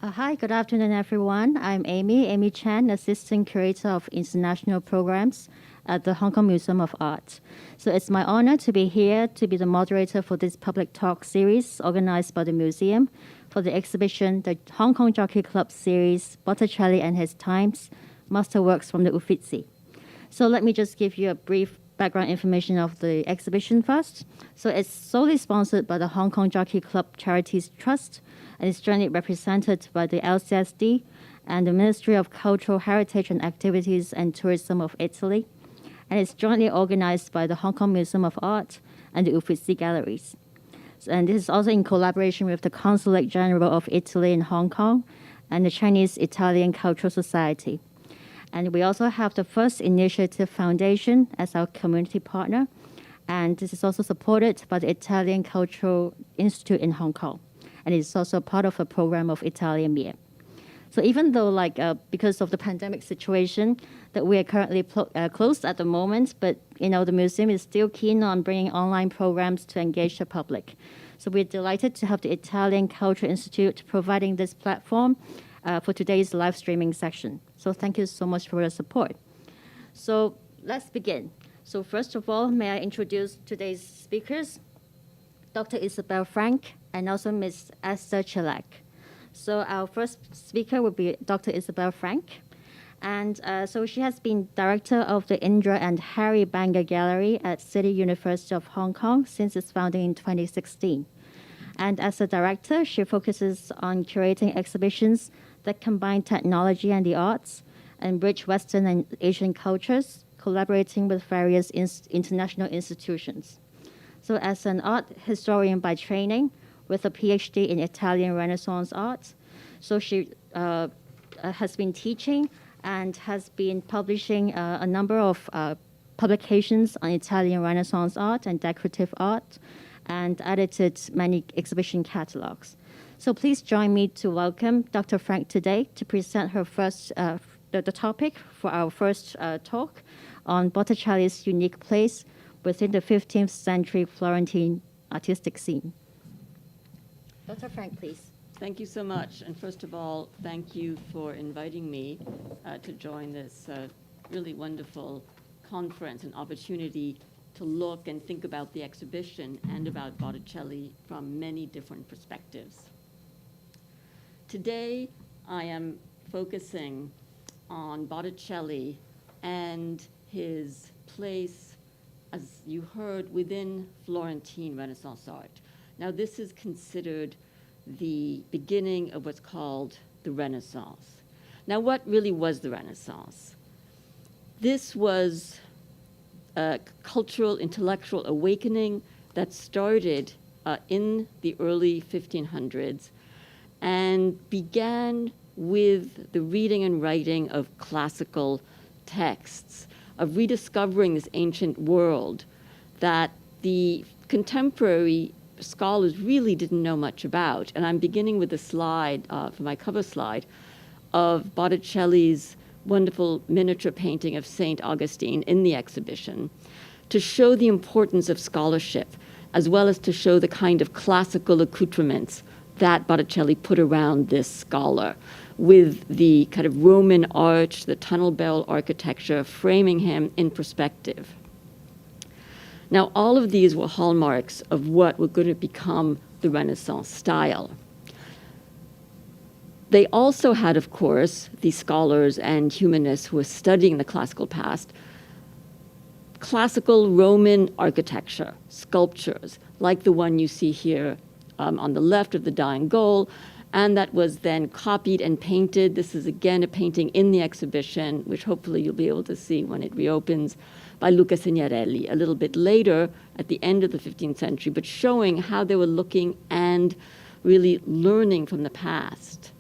Hi, good afternoon, everyone. I'm Amy Chan, Assistant Curator of International Programs at the Hong Kong Museum of Art. So it's my honor to be here to be the moderator for this public talk series organized by the museum for the exhibition, the Hong Kong Jockey Club series, Botticelli and His Times, Masterworks from the Uffizi. So let me just give you a brief background information of the exhibition first. So it's solely sponsored by the Hong Kong Jockey Club Charities Trust, and is jointly represented by the LCSD and the Ministry of Cultural Heritage and Activities and Tourism of Italy, and it's jointly organized by the Hong Kong Museum of Art and the Uffizi Galleries. And this is also in collaboration with the Consulate General of Italy in Hong Kong and the Chinese Italian Cultural Society. And we also have the First Initiative Foundation as our community partner, and this is also supported by the Italian Cultural Institute in Hong Kong. And it's also part of a program of Italia Mia. So even though, because of the pandemic situation, that we are currently closed at the moment, but the museum is still keen on bringing online programs to engage the public. So we're delighted to have the Italian Cultural Institute providing this platform for today's live streaming section. So thank you so much for your support. So let's begin. So first of all, may I introduce today's speakers, Dr. Isabel Frank, and also Ms. Esther Chilak. So our first speaker will be Dr. Isabel Frank. And so she has been director of the Indra and Harry Banga Gallery at City University of Hong Kong since its founding in 2016. And as a director, she focuses on curating exhibitions that combine technology and the arts and bridge Western and Asian cultures, collaborating with various international institutions. So as an art historian by training, with a PhD in Italian Renaissance art, so she has been teaching and has been publishing a number of publications on Italian Renaissance art and decorative art, and edited many exhibition catalogs. So please join me to welcome Dr. Frank today to present her first, the topic for our first talk on Botticelli's unique place within the 15th century Florentine artistic scene. Dr. Frank, please. Thank you so much. And first of all, thank you for inviting me to join this really wonderful conference and opportunity to look and think about the exhibition and about Botticelli from many different perspectives. Today, I am focusing on Botticelli and his place, as you heard, within Florentine Renaissance art. Now, this is considered the beginning of what's called the Renaissance. Now, what really was the Renaissance? This was a cultural, intellectual awakening that started in the early 1500s and began with the reading and writing of classical texts, of rediscovering this ancient world that the contemporary scholars really didn't know much about. And I'm beginning with a slide for my cover slide of Botticelli's wonderful miniature painting of St. Augustine in the exhibition to show the importance of scholarship, as well as to show the kind of classical accoutrements that Botticelli put around this scholar, with the kind of Roman arch, the tunnel bell architecture, framing him in perspective. Now, all of these were hallmarks of what were going to become the Renaissance style. They also had, of course, these scholars and humanists who were studying the classical past, classical Roman architecture, sculptures, like the one you see here on the left of the Dying Goal, and that was then copied and painted. This is, again, a painting in the exhibition, which hopefully you'll be able to see when it reopens, by Luca Signorelli, a little bit later at the end of the 15th century, but showing how they were looking and really learning from the past.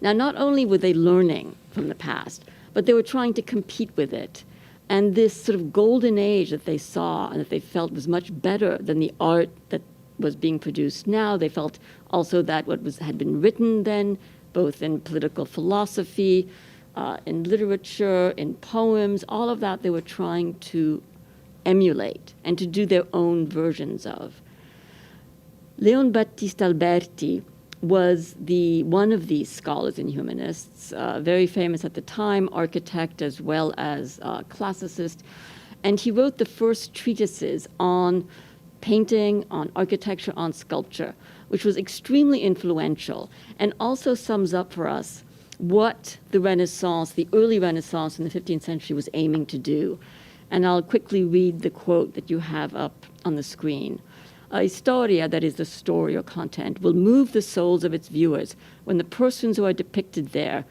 Now, not only were they learning from the past, but they were trying to compete with it. And this sort of golden age that they saw and that they felt was much better than the art that was being produced now. They felt also that what had been written then, both in political philosophy, in literature, in poems, all of that they were trying to emulate and to do their own versions of. Leon Battista Alberti was one of these scholars and humanists, very famous at the time, architect as well as classicist. And he wrote the first treatises on painting, on architecture, on sculpture, which was extremely influential and also sums up for us what the Renaissance, the early Renaissance in the 15th century was aiming to do. And I'll quickly read the quote that you have up on the screen. A historia, that is the story or content, will move the souls of its viewers when the persons who are depicted there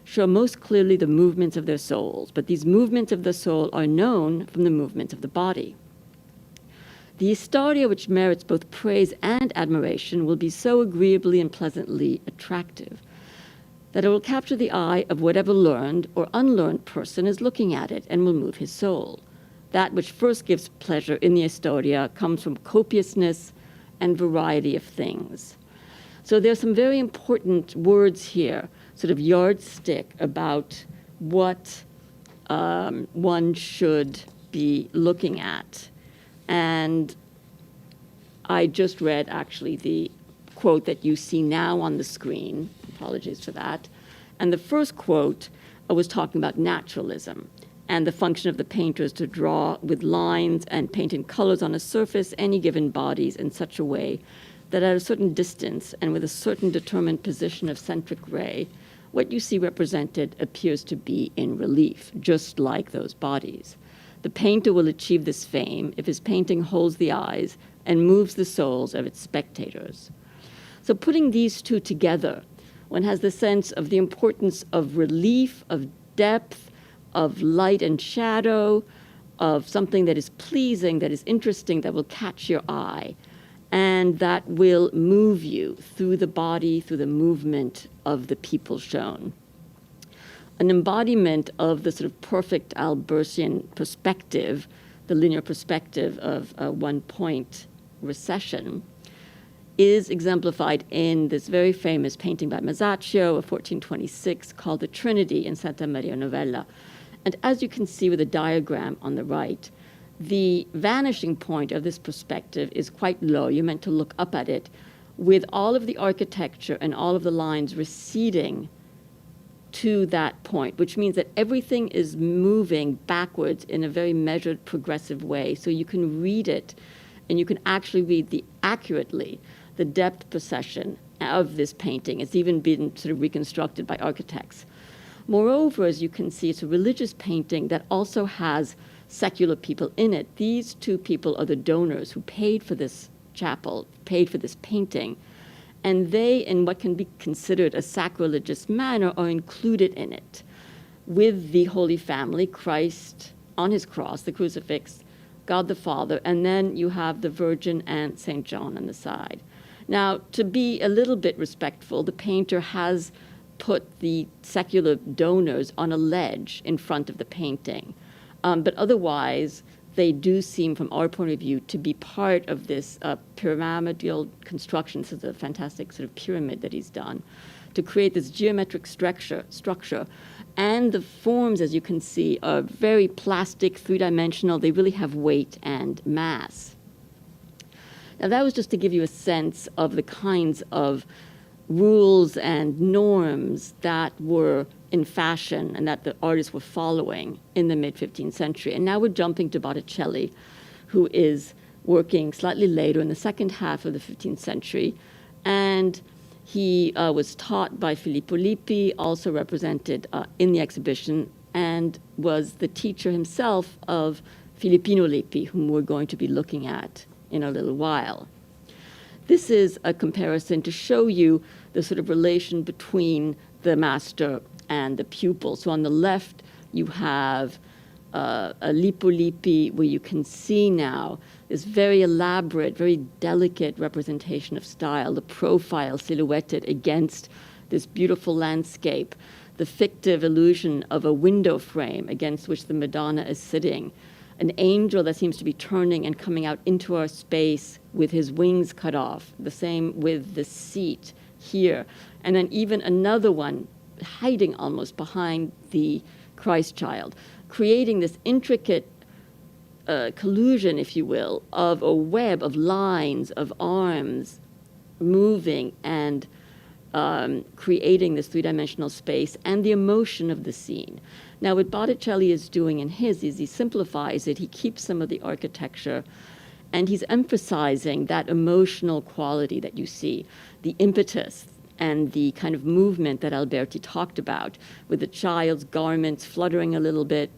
show most clearly the movements of their souls. But these movements of the soul are known from the movements of the body. The historia, which merits both praise and admiration, will be so agreeably and pleasantly attractive that it will capture the eye of whatever learned or unlearned person is looking at it and will move his soul. That which first gives pleasure in the historia comes from copiousness and variety of things. So there's some very important words here, sort of yardstick about what one should be looking at. And I just read, actually, the quote that you see now on the screen. Apologies for that. And the first quote was talking about naturalism and the function of the painters to draw with lines and paint in colors on a surface any given bodies in such a way that at a certain distance and with a certain determined position of centric ray, what you see represented appears to be in relief, just like those bodies. The painter will achieve this fame if his painting holds the eyes and moves the souls of its spectators. So putting these two together, one has the sense of the importance of relief, of depth, of light and shadow, of something that is pleasing, that is interesting, that will catch your eye, and that will move you through the body, through the movement of the people shown. An embodiment of the sort of perfect Albertian perspective, the linear perspective of a one-point recession, is exemplified in this very famous painting by Masaccio of 1426 called The Trinity in Santa Maria Novella. And as you can see with the diagram on the right, the vanishing point of this perspective is quite low. You're meant to look up at it, with all of the architecture and all of the lines receding to that point, which means that everything is moving backwards in a very measured, progressive way. So you can read it, and you can actually read accurately the depth perception of this painting. It's even been sort of reconstructed by architects. Moreover, as you can see, it's a religious painting that also has secular people in it. These two people are the donors who paid for this chapel, paid for this painting, and they, in what can be considered a sacrilegious manner, are included in it with the Holy Family, Christ on his cross, the crucifix, God the Father, and then you have the Virgin and St. John on the side. Now, to be a little bit respectful, the painter has put the secular donors on a ledge in front of the painting. But otherwise, they do seem, from our point of view, to be part of this pyramidal construction. This is a fantastic sort of pyramid that he's done to create this geometric structure. And the forms, as you can see, are very plastic, three-dimensional. They really have weight and mass. Now, that was just to give you a sense of the kinds of rules and norms that were in fashion and that the artists were following in the mid-15th century. And now we're jumping to Botticelli, who is working slightly later in the second half of the 15th century. And he was taught by Filippo Lippi, also represented in the exhibition, and was the teacher himself of Filippino Lippi, whom we're going to be looking at in a little while. This is a comparison to show you the sort of relation between the master and the pupil. So on the left, you have a Lippo Lippi, where you can see now this very elaborate, very delicate representation of style, the profile silhouetted against this beautiful landscape, the fictive illusion of a window frame against which the Madonna is sitting, an angel that seems to be turning and coming out into our space with his wings cut off, the same with the seat here, and then even another one hiding almost behind the Christ child, creating this intricate collusion, if you will, of a web of lines, of arms moving and creating this three-dimensional space and the emotion of the scene. Now, what Botticelli is doing in his is he simplifies it, he keeps some of the architecture, and he's emphasizing that emotional quality that you see, the impetus and the kind of movement that Alberti talked about, with the child's garments fluttering a little bit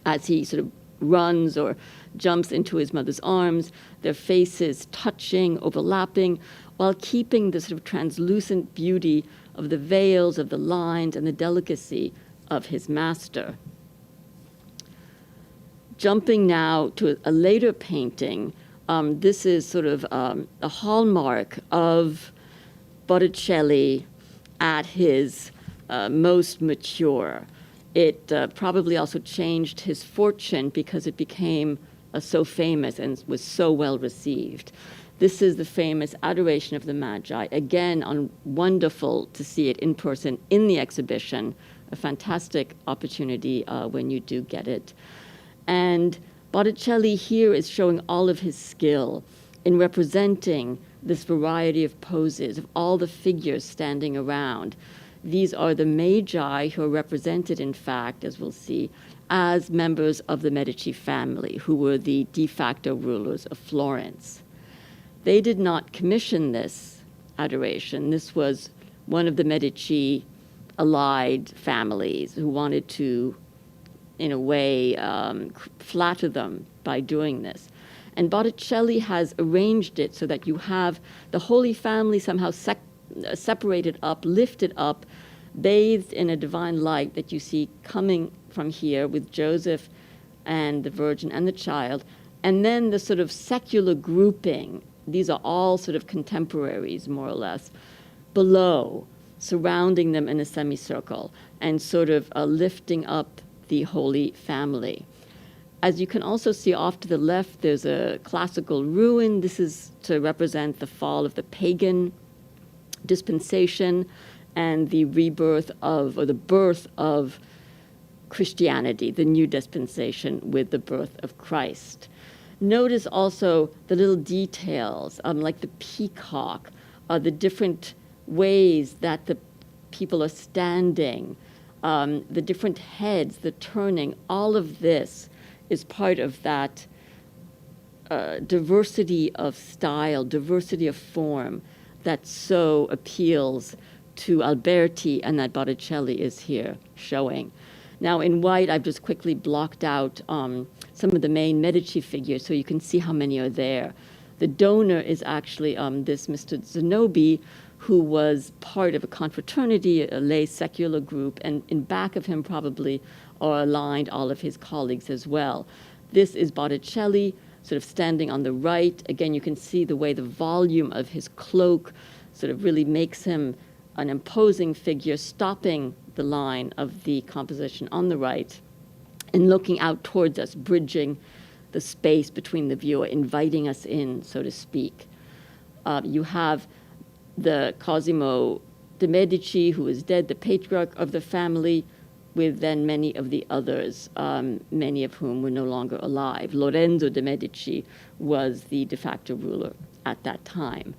as he sort of runs or jumps into his mother's arms, their faces touching, overlapping, while keeping the sort of translucent beauty of the veils, of the lines, and the delicacy of his master. Jumping now to a later painting, this is sort of a hallmark of Botticelli at his most mature. It probably also changed his fortune because it became so famous and was so well received. This is the famous Adoration of the Magi. Again, wonderful to see it in person in the exhibition. A fantastic opportunity when you do get it. And Botticelli here is showing all of his skill in representing this variety of poses, of all the figures standing around. These are the Magi who are represented, in fact, as we'll see, as members of the Medici family, who were the de facto rulers of Florence. They did not commission this adoration. This was one of the Medici allied families who wanted to, in a way, flatter them by doing this. And Botticelli has arranged it so that you have the Holy Family somehow separated up, lifted up, bathed in a divine light that you see coming from here with Joseph and the Virgin and the Child. And then the sort of secular grouping, these are all sort of contemporaries, more or less, below, surrounding them in a semicircle and sort of lifting up the Holy Family. As you can also see off to the left, there's a classical ruin. This is to represent the fall of the pagan dispensation and the rebirth of, or the birth of Christianity, the new dispensation with the birth of Christ. Notice also the little details, like the peacock, the different ways that the people are standing, the different heads, the turning, all of this is part of that diversity of style, diversity of form that so appeals to Alberti and that Botticelli is here showing. Now in white, I've just quickly blocked out some of the main Medici figures so you can see how many are there. The donor is actually this Mr. Zanobi, who was part of a confraternity, a lay secular group, and in back of him probably are aligned all of his colleagues as well. This is Botticelli, sort of standing on the right. Again, you can see the way the volume of his cloak sort of really makes him an imposing figure, stopping the line of the composition on the right and looking out towards us, bridging the space between the viewer, inviting us in, so to speak. You have the Cosimo de' Medici, who is dead, the patriarch of the family, with then many of the others, many of whom were no longer alive. Lorenzo de' Medici was the de facto ruler at that time.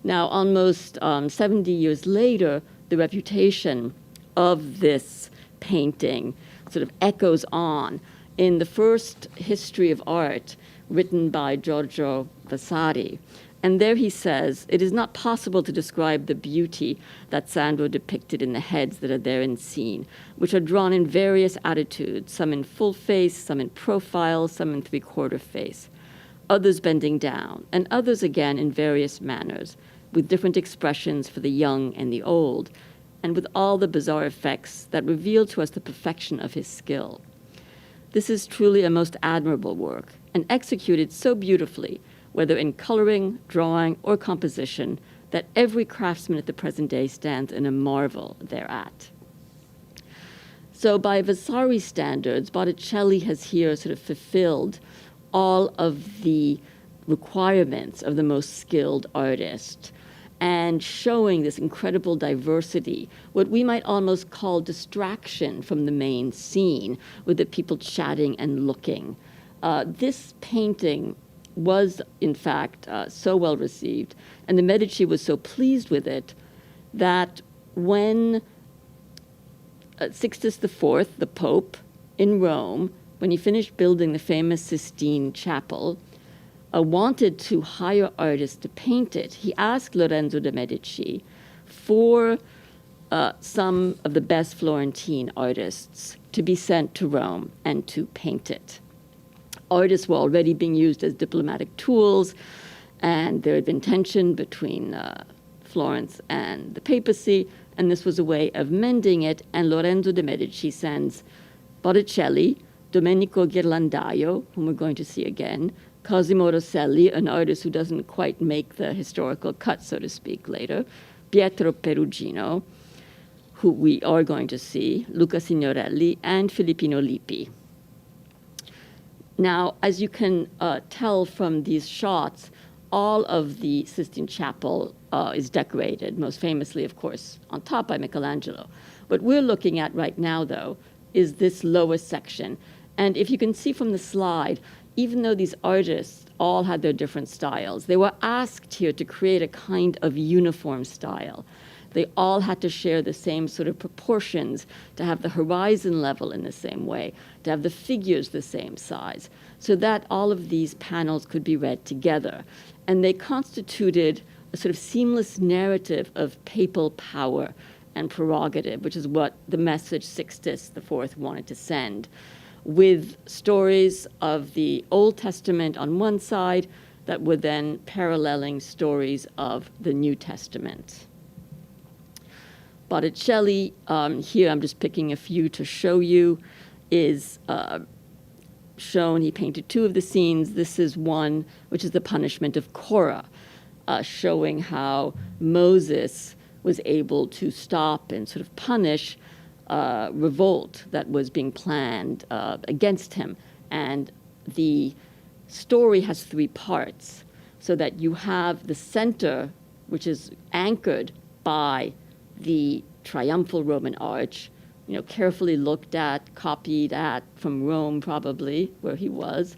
Now, almost 70 years later, the reputation of this painting sort of echoes on. In the first history of art, written by Giorgio Vasari, and there he says, "It is not possible to describe the beauty that Sandro depicted in the heads that are therein seen, which are drawn in various attitudes, some in full face, some in profile, some in three-quarter face, others bending down, and others again in various manners, with different expressions for the young and the old, and with all the bizarre effects that reveal to us the perfection of his skill. This is truly a most admirable work, and executed so beautifully, whether in coloring, drawing, or composition, that every craftsman at the present day stands in a marvel thereat." So by Vasari standards, Botticelli has here sort of fulfilled all of the requirements of the most skilled artist and showing this incredible diversity, what we might almost call distraction from the main scene, with the people chatting and looking. This painting was, in fact, so well received, and the Medici was so pleased with it that when Sixtus IV, the Pope, in Rome, when he finished building the famous Sistine Chapel, wanted to hire artists to paint it, he asked Lorenzo de' Medici for some of the best Florentine artists to be sent to Rome and to paint it. Artists were already being used as diplomatic tools, and there had been tension between Florence and the papacy, and this was a way of mending it, and Lorenzo de' Medici sends Botticelli, Domenico Ghirlandaio, whom we're going to see again, Cosimo Rosselli, an artist who doesn't quite make the historical cut, so to speak, later, Pietro Perugino, who we are going to see, Luca Signorelli, and Filippino Lippi. Now, as you can tell from these shots, all of the Sistine Chapel is decorated, most famously, of course, on top by Michelangelo. What we're looking at right now, though, is this lowest section. And if you can see from the slide, even though these artists all had their different styles, they were asked here to create a kind of uniform style. They all had to share the same sort of proportions, to have the horizon level in the same way, to have the figures the same size, so that all of these panels could be read together. And they constituted a sort of seamless narrative of papal power and prerogative, which is what the message Sixtus IV wanted to send, with stories of the Old Testament on one side that were then paralleling stories of the New Testament. Botticelli, here I'm just picking a few to show you, is shown. He painted two of the scenes. This is one, which is the punishment of Korah, showing how Moses was able to stop and sort of punish revolt that was being planned against him. And the story has three parts, so that you have the center, which is anchored by the triumphal Roman arch, carefully looked at, copied at from Rome probably, where he was.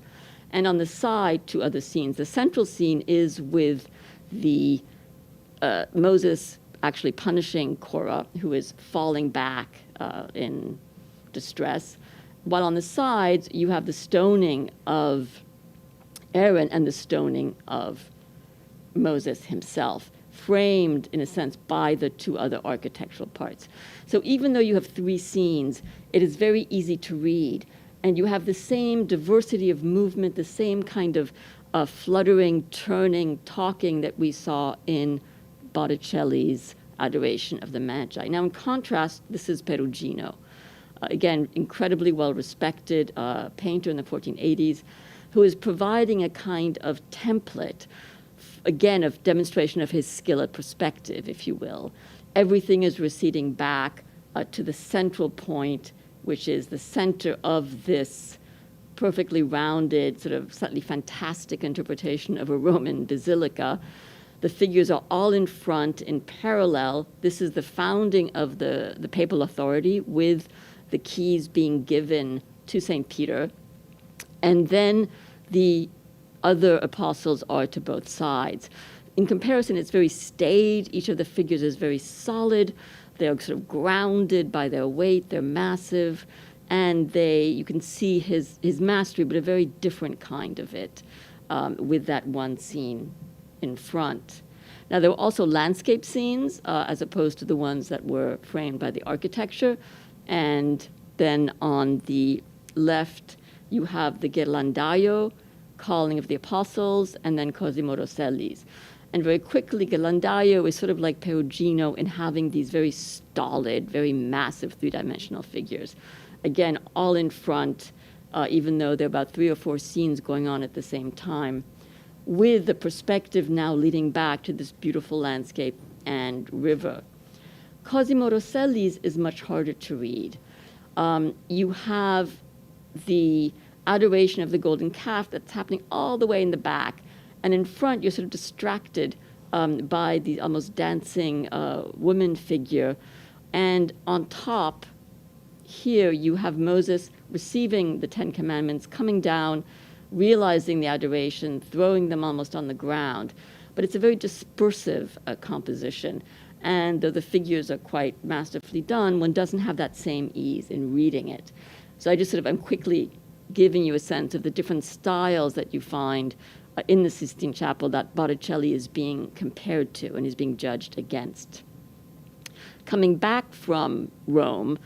And on the side, two other scenes. The central scene is with the Moses actually punishing Korah, who is falling back in distress, while on the sides you have the stoning of Aaron and the stoning of Moses himself, framed in a sense by the two other architectural parts. So even though you have three scenes, it is very easy to read, and you have the same diversity of movement, the same kind of fluttering, turning, talking that we saw in Botticelli's Adoration of the Magi. Now, in contrast, this is Perugino. Again, incredibly well-respected painter in the 1480s, who is providing a kind of template, again, of demonstration of his skill at perspective, if you will. Everything is receding back to the central point, which is the center of this perfectly rounded, sort of slightly fantastic interpretation of a Roman basilica. The figures are all in front in parallel. This is the founding of the papal authority, with the keys being given to St. Peter. And then the other apostles are to both sides. In comparison, it's very staid. Each of the figures is very solid. They're sort of grounded by their weight. They're massive. And you can see his mastery, but a very different kind of it, with that one scene in front. Now, there were also landscape scenes, as opposed to the ones that were framed by the architecture. And then on the left, you have the Ghirlandaio, Calling of the Apostles, and then Cosimo Rosselli's. And very quickly, Ghirlandaio is sort of like Perugino in having these very stolid, very massive three-dimensional figures. Again, all in front, even though there are about 3 or 4 scenes going on at the same time, with the perspective now leading back to this beautiful landscape and river. Cosimo Rosselli's is much harder to read. You have the Adoration of the Golden Calf that's happening all the way in the back, and in front you're sort of distracted by the almost dancing woman figure, and on top here you have Moses receiving the 10 Commandments, coming down, realizing the adoration, throwing them almost on the ground. But it's a very dispersive composition. And though the figures are quite masterfully done, one doesn't have that same ease in reading it. So I just sort of am quickly giving you a sense of the different styles that you find in the Sistine Chapel that Botticelli is being compared to and is being judged against. Coming back from Rome,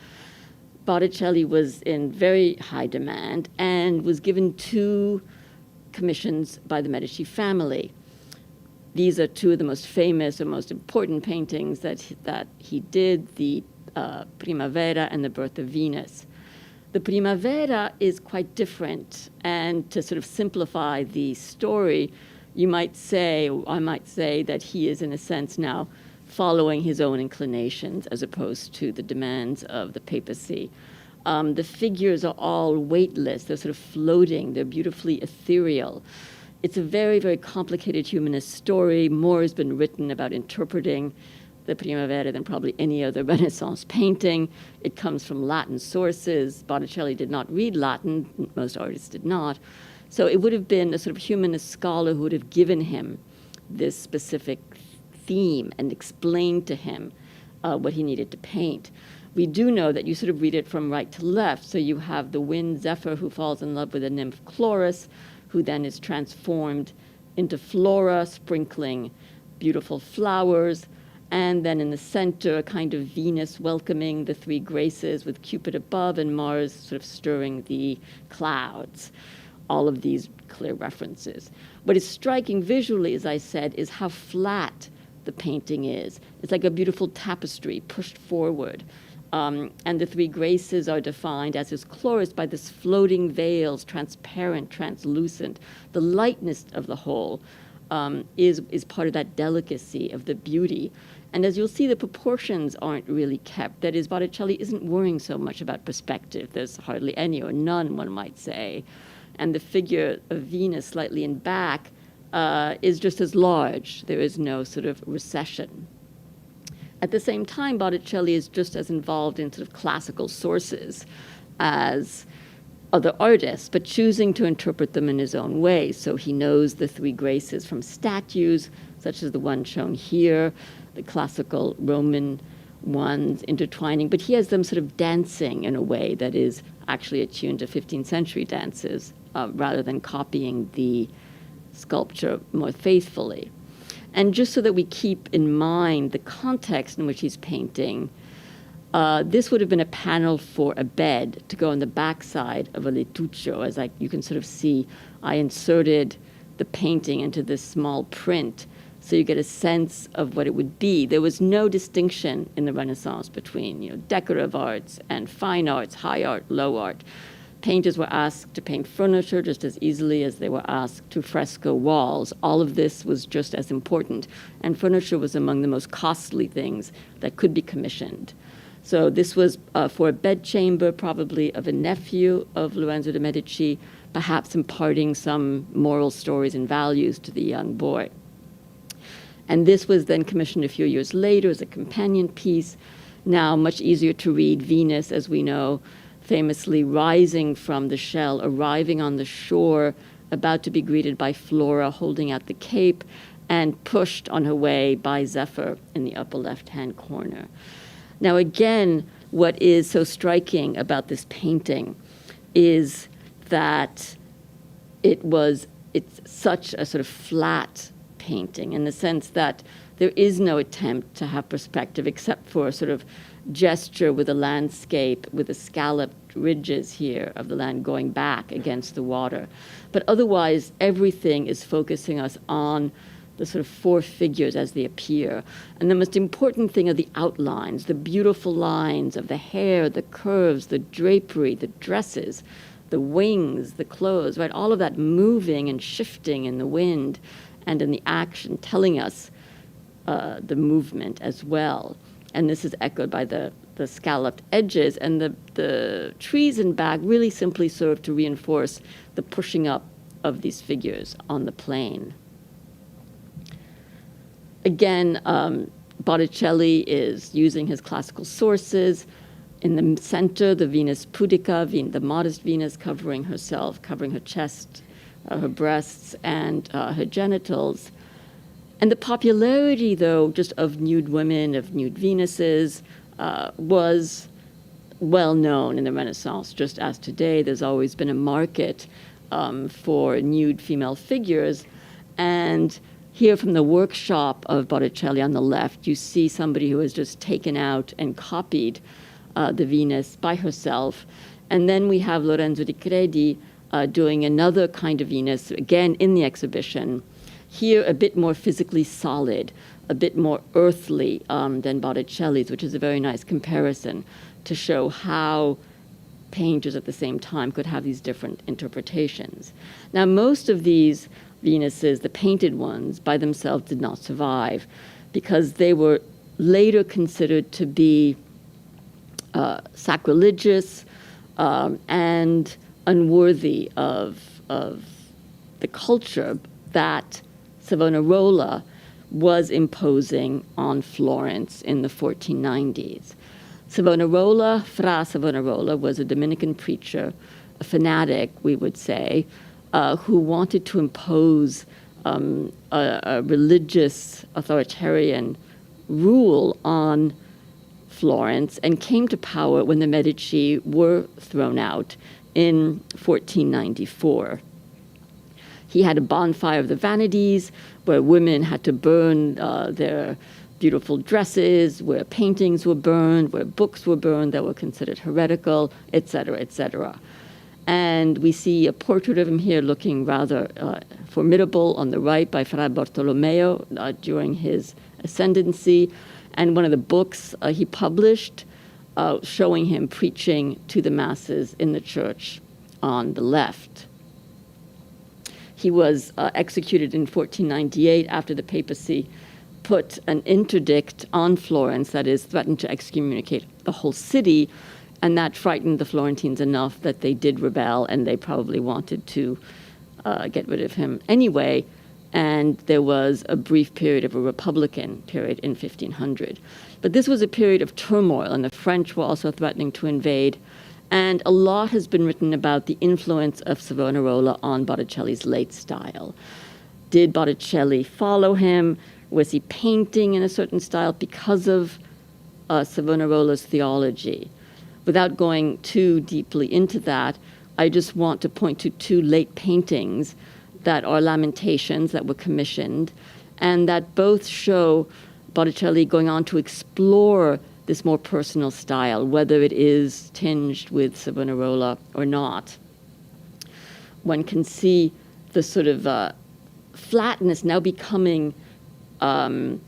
Botticelli was in very high demand and was given 2 commissions by the Medici family. These are 2 of the most famous or most important paintings that he did, the Primavera and the Birth of Venus. The Primavera is quite different, and to sort of simplify the story, you might say, or I might say, that he is in a sense now following his own inclinations as opposed to the demands of the papacy. The figures are all weightless, they're sort of floating, they're beautifully ethereal. It's a very, very complicated humanist story. More has been written about interpreting the Primavera than probably any other Renaissance painting. It comes from Latin sources. Botticelli did not read Latin, most artists did not. So it would have been a sort of humanist scholar who would have given him this specific theme and explained to him what he needed to paint. We do know that you sort of read it from right to left. So you have the wind Zephyr who falls in love with the nymph Chloris, who then is transformed into Flora, sprinkling beautiful flowers. And then in the center, a kind of Venus welcoming the 3 Graces with Cupid above and Mars sort of stirring the clouds. All of these clear references. What is striking visually, as I said, is how flat the painting is. It's like a beautiful tapestry pushed forward. And the 3 Graces are defined, as is Chloris, by this floating veils, transparent, translucent. The lightness of the whole is part of that delicacy of the beauty. And as you'll see, the proportions aren't really kept. That is, Botticelli isn't worrying so much about perspective. There's hardly any, or none, one might say. And the figure of Venus slightly in back is just as large. There is no sort of recession. At the same time, Botticelli is just as involved in sort of classical sources as other artists, but choosing to interpret them in his own way. So he knows the 3 Graces from statues, such as the one shown here, the classical Roman ones intertwining, but he has them sort of dancing in a way that is actually attuned to 15th century dances, rather than copying the sculpture more faithfully. And just so that we keep in mind the context in which he's painting, this would have been a panel for a bed to go on the backside of a lettuccio. As you can sort of see, I inserted the painting into this small print so you get a sense of what it would be. There was no distinction in the Renaissance between decorative arts and fine arts, high art, low art. Painters were asked to paint furniture just as easily as they were asked to fresco walls. All of this was just as important, and furniture was among the most costly things that could be commissioned. So this was for a bedchamber, probably of a nephew of Lorenzo de' Medici, perhaps imparting some moral stories and values to the young boy. And this was then commissioned a few years later as a companion piece. Now much easier to read. Venus, as we know, famously rising from the shell, arriving on the shore, about to be greeted by Flora holding out the cape, and pushed on her way by Zephyr in the upper left-hand corner. Now again, what is so striking about this painting is that it's such a sort of flat painting in the sense that there is no attempt to have perspective except for a sort of gesture with a landscape with the scalloped ridges here of the land going back against the water. But otherwise, everything is focusing us on the sort of 4 figures as they appear. And the most important thing are the outlines, the beautiful lines of the hair, the curves, the drapery, the dresses, the wings, the clothes, right? All of that moving and shifting in the wind and in the action, telling us the movement as well. And this is echoed by the scalloped edges, and the trees in back really simply serve to reinforce the pushing up of these figures on the plane. Again, Botticelli is using his classical sources. In the center, the Venus pudica, the modest Venus covering herself, covering her chest, her breasts, and her genitals. And the popularity, though, just of nude women, of nude Venuses, was well known in the Renaissance. Just as today, there's always been a market for nude female figures. And here from the workshop of Botticelli on the left, you see somebody who has just taken out and copied the Venus by herself. And then we have Lorenzo di Credi doing another kind of Venus, again in the exhibition. Here, a bit more physically solid, a bit more earthly than Botticelli's, which is a very nice comparison to show how painters at the same time could have these different interpretations. Now, most of these Venuses, the painted ones, by themselves did not survive because they were later considered to be sacrilegious and unworthy of the culture that Savonarola was imposing on Florence in the 1490s. Savonarola, Fra Savonarola, was a Dominican preacher, a fanatic, we would say, who wanted to impose a religious authoritarian rule on Florence and came to power when the Medici were thrown out in 1494. He had a bonfire of the vanities where women had to burn their beautiful dresses, where paintings were burned, where books were burned that were considered heretical, etc., etc. And we see a portrait of him here looking rather formidable on the right by Fra Bartolomeo during his ascendancy. And one of the books he published showing him preaching to the masses in the church on the left. He was executed in 1498 after the papacy put an interdict on Florence, that is, threatened to excommunicate the whole city, and that frightened the Florentines enough that they did rebel, and they probably wanted to get rid of him anyway, and there was a brief period of a Republican period in 1500. But this was a period of turmoil, and the French were also threatening to invade, and a lot has been written about the influence of Savonarola on Botticelli's late style. Did Botticelli follow him? Was he painting in a certain style because of Savonarola's theology? Without going too deeply into that, I just want to point to two late paintings that are Lamentations that were commissioned, and that both show Botticelli going on to explore this more personal style, whether it is tinged with Savonarola or not. One can see the sort of flatness now becoming kind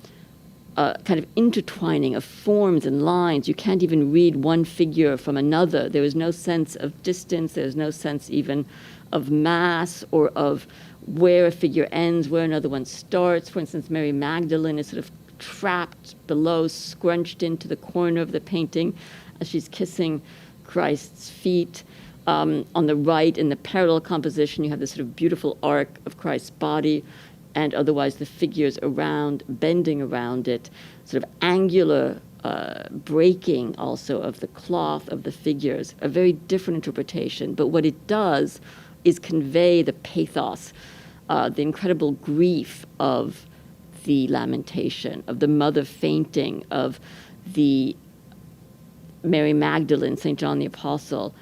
of intertwining of forms and lines. You can't even read one figure from another. There is no sense of distance. There's no sense even of mass or of where a figure ends, where another one starts. For instance, Mary Magdalene is sort of trapped below, scrunched into the corner of the painting as she's kissing Christ's feet. On the right, in the parallel composition, you have this sort of beautiful arc of Christ's body, and otherwise the figures around, bending around it, sort of angular breaking also of the cloth of the figures, a very different interpretation. But what it does is convey the pathos, the incredible grief of the Lamentation, of the mother fainting, of the Mary Magdalene, St. John the Apostle,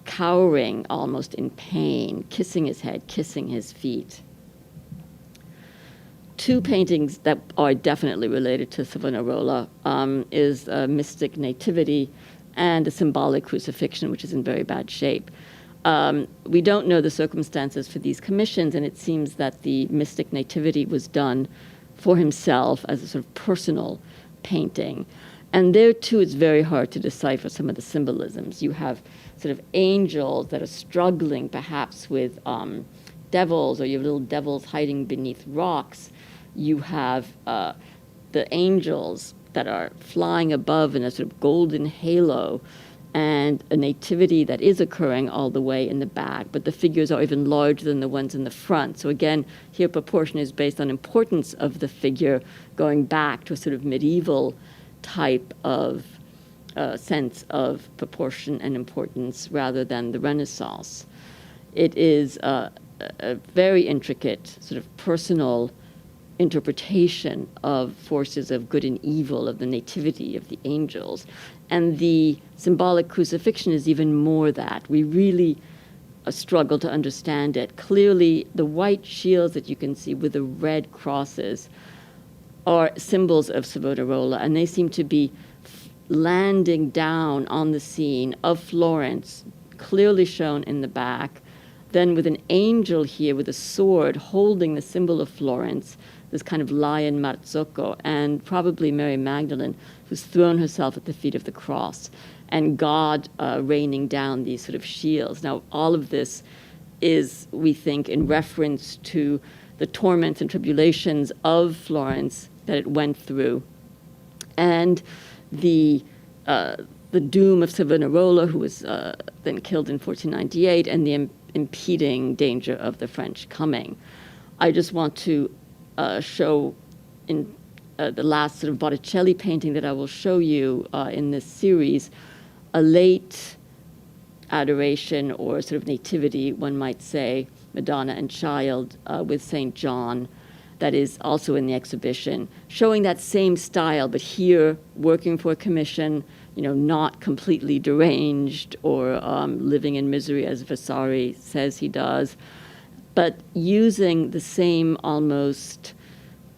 cowering almost in pain, kissing his head, kissing his feet. Two paintings that are definitely related to Savonarola is a mystic Nativity and a symbolic Crucifixion, which is in very bad shape. We don't know the circumstances for these commissions, and it seems that the mystic Nativity was done for himself as a sort of personal painting. And there, too, it's very hard to decipher some of the symbolisms. You have sort of angels that are struggling, perhaps, with devils, or you have little devils hiding beneath rocks. You have the angels that are flying above in a sort of golden halo, and a nativity that is occurring all the way in the back, but the figures are even larger than the ones in the front. So again, here proportion is based on importance of the figure, going back to a sort of medieval type of sense of proportion and importance rather than the Renaissance. It is a very intricate, sort of personal interpretation of forces of good and evil, of the nativity, of the angels. And the symbolic crucifixion is even more that. We really struggle to understand it. Clearly, the white shields that you can see with the red crosses are symbols of Savonarola, and they seem to be landing down on the scene of Florence, clearly shown in the back, then with an angel here with a sword holding the symbol of Florence, this kind of lion Marzocco, and probably Mary Magdalene, who's thrown herself at the feet of the cross, and God raining down these sort of shields. Now, all of this is, we think, in reference to the torments and tribulations of Florence that it went through, and the doom of Savonarola, who was then killed in 1498, and the impeding danger of the French coming. I just want to show in the last sort of Botticelli painting that I will show you in this series, a late adoration or sort of nativity, one might say, Madonna and Child with St. John, that is also in the exhibition, showing that same style, but here working for a commission, you know, not completely deranged or living in misery as Vasari says he does, but using the same almost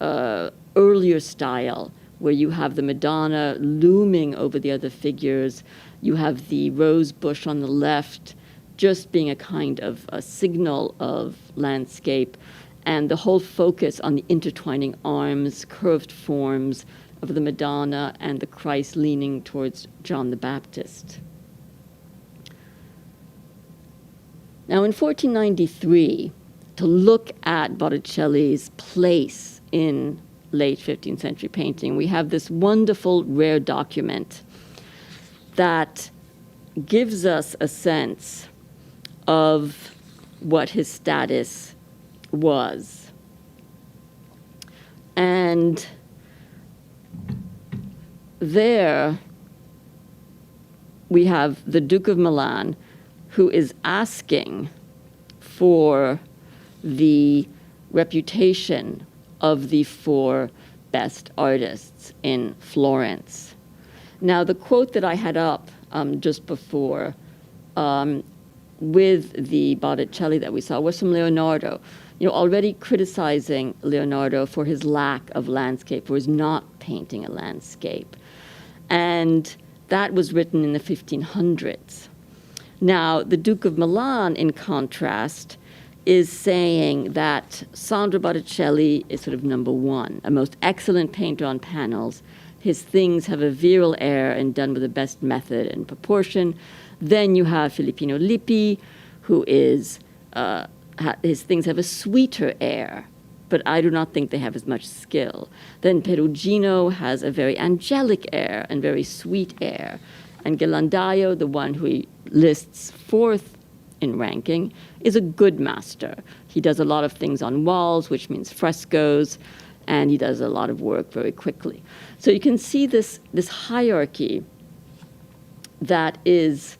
earlier style where you have the Madonna looming over the other figures, you have the rose bush on the left just being a kind of a signal of landscape, and the whole focus on the intertwining arms, curved forms of the Madonna and the Christ leaning towards John the Baptist. Now in 1493, to look at Botticelli's place in late 15th century painting, we have this wonderful rare document that gives us a sense of what his status was. And there we have the Duke of Milan, who is asking for the reputation of the 4 best artists in Florence. Now, the quote that I had up just before with the Botticelli that we saw was from Leonardo, you know, already criticizing Leonardo for his lack of landscape, for his not painting a landscape. And that was written in the 1500s. Now, the Duke of Milan, in contrast, is saying that Sandro Botticelli is sort of number 1, a most excellent painter on panels. His things have a virile air and done with the best method and proportion. Then you have Filippino Lippi, who is, his things have a sweeter air, but I do not think they have as much skill. Then Perugino has a very angelic air and very sweet air. And Ghirlandaio, the one who he lists 4th in ranking, is a good master. He does a lot of things on walls, which means frescoes, and he does a lot of work very quickly. So you can see this hierarchy that is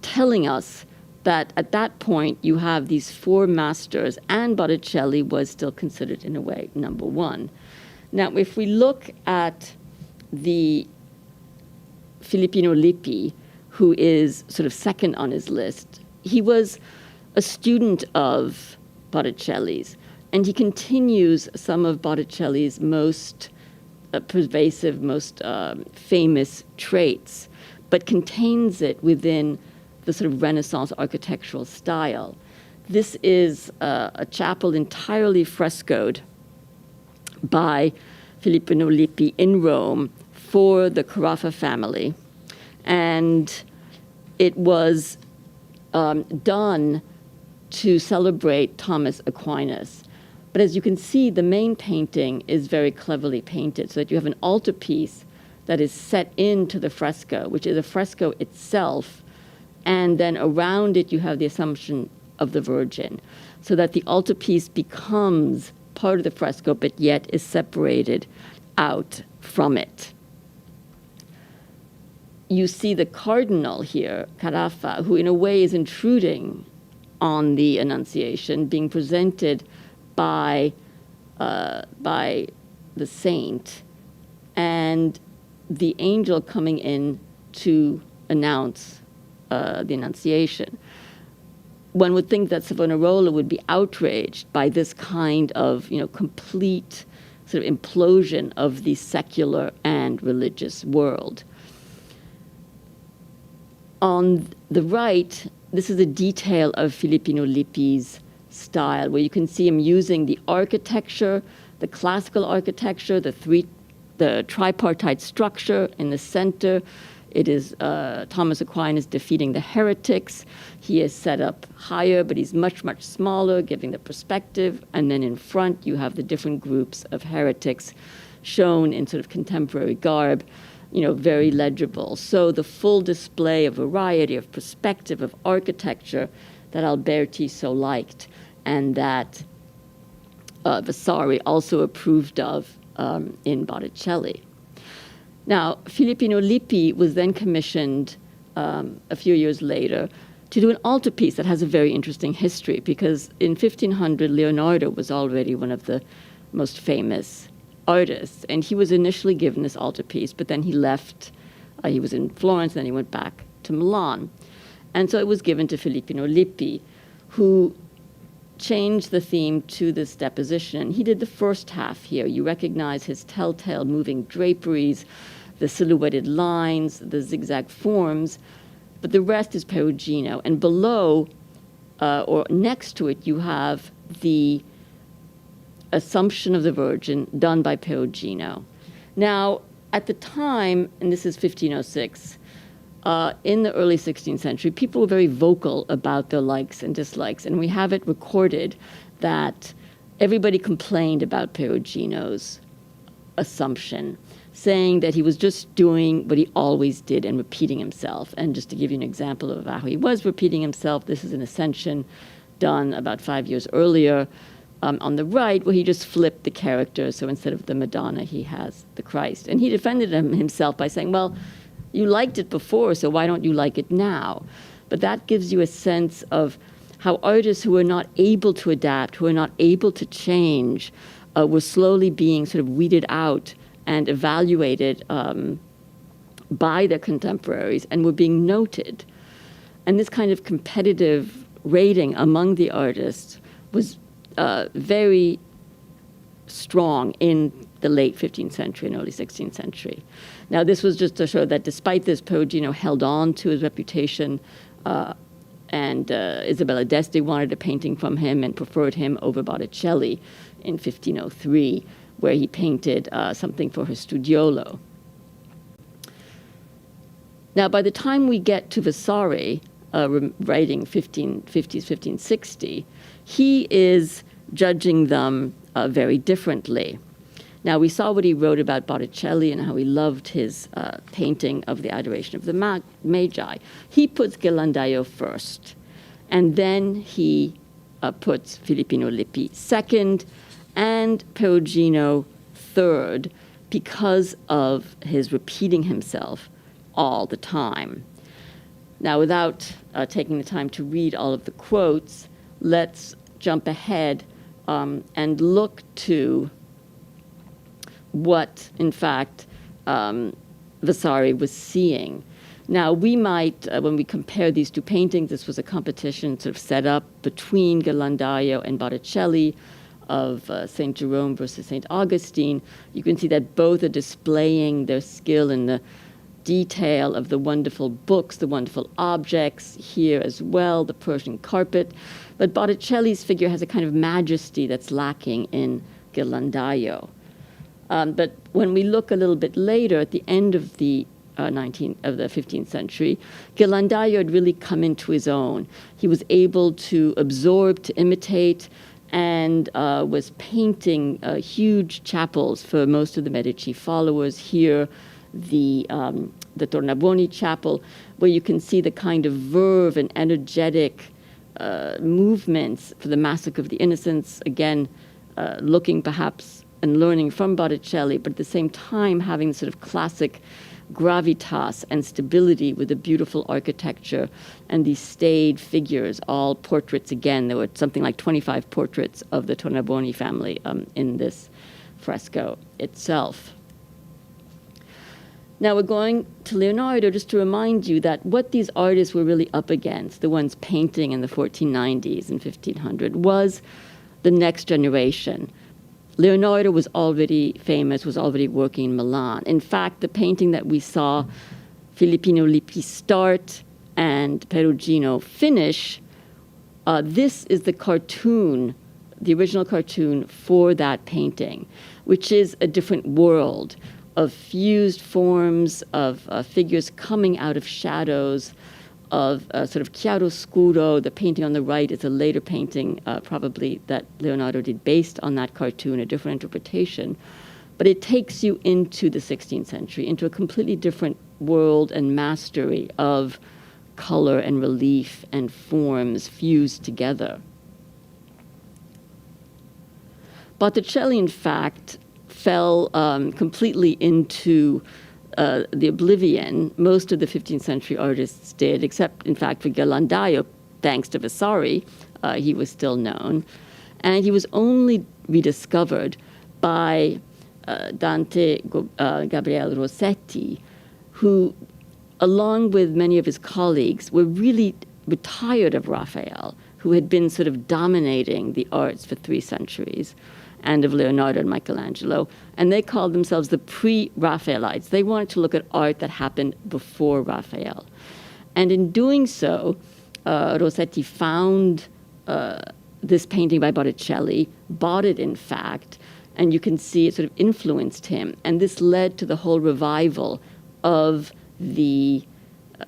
telling us that at that point you have these 4 masters, and Botticelli was still considered, in a way, number 1. Now, if we look at the Filippino Lippi, who is sort of second on his list, he was a student of Botticelli's, and he continues some of Botticelli's most pervasive, most famous traits, but contains it within the sort of Renaissance architectural style. This is a chapel entirely frescoed by Filippino Lippi in Rome for the Carafa family. And it was done to celebrate Thomas Aquinas. But as you can see, the main painting is very cleverly painted, so that you have an altarpiece that is set into the fresco, which is a fresco itself, and then around it you have the Assumption of the Virgin, so that the altarpiece becomes part of the fresco, but yet is separated out from it. You see the cardinal here, Carafa, who in a way is intruding on the Annunciation, being presented by the saint, and the angel coming in to announce the Annunciation. One would think that Savonarola would be outraged by this kind of, complete sort of implosion of the secular and religious world. On the right, this is a detail of Filippino Lippi's style, where you can see him using the architecture, the classical architecture, the tripartite structure in the center. It is Thomas Aquinas defeating the heretics. He is set up higher, but he's much, much smaller, giving the perspective. And then in front, you have the different groups of heretics shown in sort of contemporary garb, very legible. So the full display of variety, of perspective, of architecture that Alberti so liked, and that Vasari also approved of in Botticelli. Now, Filippino Lippi was then commissioned a few years later to do an altarpiece that has a very interesting history, because in 1500, Leonardo was already one of the most famous artists, and he was initially given this altarpiece, but then he left. He was in Florence, then he went back to Milan. And so it was given to Filippino Lippi, who changed the theme to this deposition. He did the first half here. You recognize his telltale moving draperies, the silhouetted lines, the zigzag forms, but the rest is Perugino. And below, or next to it, you have the Assumption of the Virgin done by Perugino. Now, at the time, and this is 1506, in the early 16th century, people were very vocal about their likes and dislikes, and we have it recorded that everybody complained about Perugino's Assumption, saying that he was just doing what he always did and repeating himself. And just to give you an example of how he was repeating himself, this is an Ascension done about 5 years earlier on the right, where he just flipped the characters. So instead of the Madonna, he has the Christ. And he defended himself by saying, well, you liked it before, so why don't you like it now? But that gives you a sense of how artists who are not able to adapt, who are not able to change, were slowly being sort of weeded out and evaluated by their contemporaries, and were being noted. And this kind of competitive rating among the artists was very strong in the late 15th century and early 16th century. Now, this was just to show that despite this, Perugino held on to his reputation, and Isabella d'Este wanted a painting from him and preferred him over Botticelli in 1503, where he painted something for her studiolo. Now, by the time we get to Vasari, writing 1550s, 1560, he is judging them very differently. Now, we saw what he wrote about Botticelli and how he loved his painting of the Adoration of the Magi. He puts Ghirlandaio first, and then he puts Filippino Lippi second, and Perugino third, because of his repeating himself all the time. Now, without taking the time to read all of the quotes, let's jump ahead and look to what, in fact, Vasari was seeing. Now, we might, when we compare these two paintings, this was a competition sort of set up between Ghirlandaio and Botticelli of St. Jerome versus St. Augustine. You can see that both are displaying their skill in the detail of the wonderful books, the wonderful objects here as well, the Persian carpet. But Botticelli's figure has a kind of majesty that's lacking in Ghirlandaio. But when we look a little bit later, at the end of the 15th century, Ghirlandaio had really come into his own. He was able to absorb, to imitate, and was painting huge chapels for most of the Medici followers. Here, the Tornabuoni chapel, where you can see the kind of verve and energetic movements for the Massacre of the Innocents, again, looking perhaps and learning from Botticelli, but at the same time having sort of classic gravitas and stability with a beautiful architecture and these staid figures, all portraits again. There were something like 25 portraits of the Tornabuoni family in this fresco itself. Now we're going to Leonardo just to remind you that what these artists were really up against, the ones painting in the 1490s and 1500, was the next generation. Leonardo was already famous, was already working in Milan. In fact, the painting that we saw Filippino Lippi start and Perugino finish, this is the cartoon, the original cartoon for that painting, which is a different world of fused forms, of figures coming out of shadows, of sort of chiaroscuro. The painting on the right is a later painting, probably that Leonardo did based on that cartoon, a different interpretation. But it takes you into the 16th century, into a completely different world and mastery of color and relief and forms fused together. Botticelli, in fact, fell completely into the oblivion. Most of the 15th century artists did, except, in fact, for Ghirlandaio, thanks to Vasari, he was still known. And he was only rediscovered by Dante Gabriele Rossetti, who, along with many of his colleagues, were tired of Raphael, who had been sort of dominating the arts for 3 centuries, and of Leonardo and Michelangelo, and they called themselves the pre-Raphaelites. They wanted to look at art that happened before Raphael. And in doing so, Rossetti found this painting by Botticelli, bought it in fact, and you can see it sort of influenced him. And this led to the whole revival of the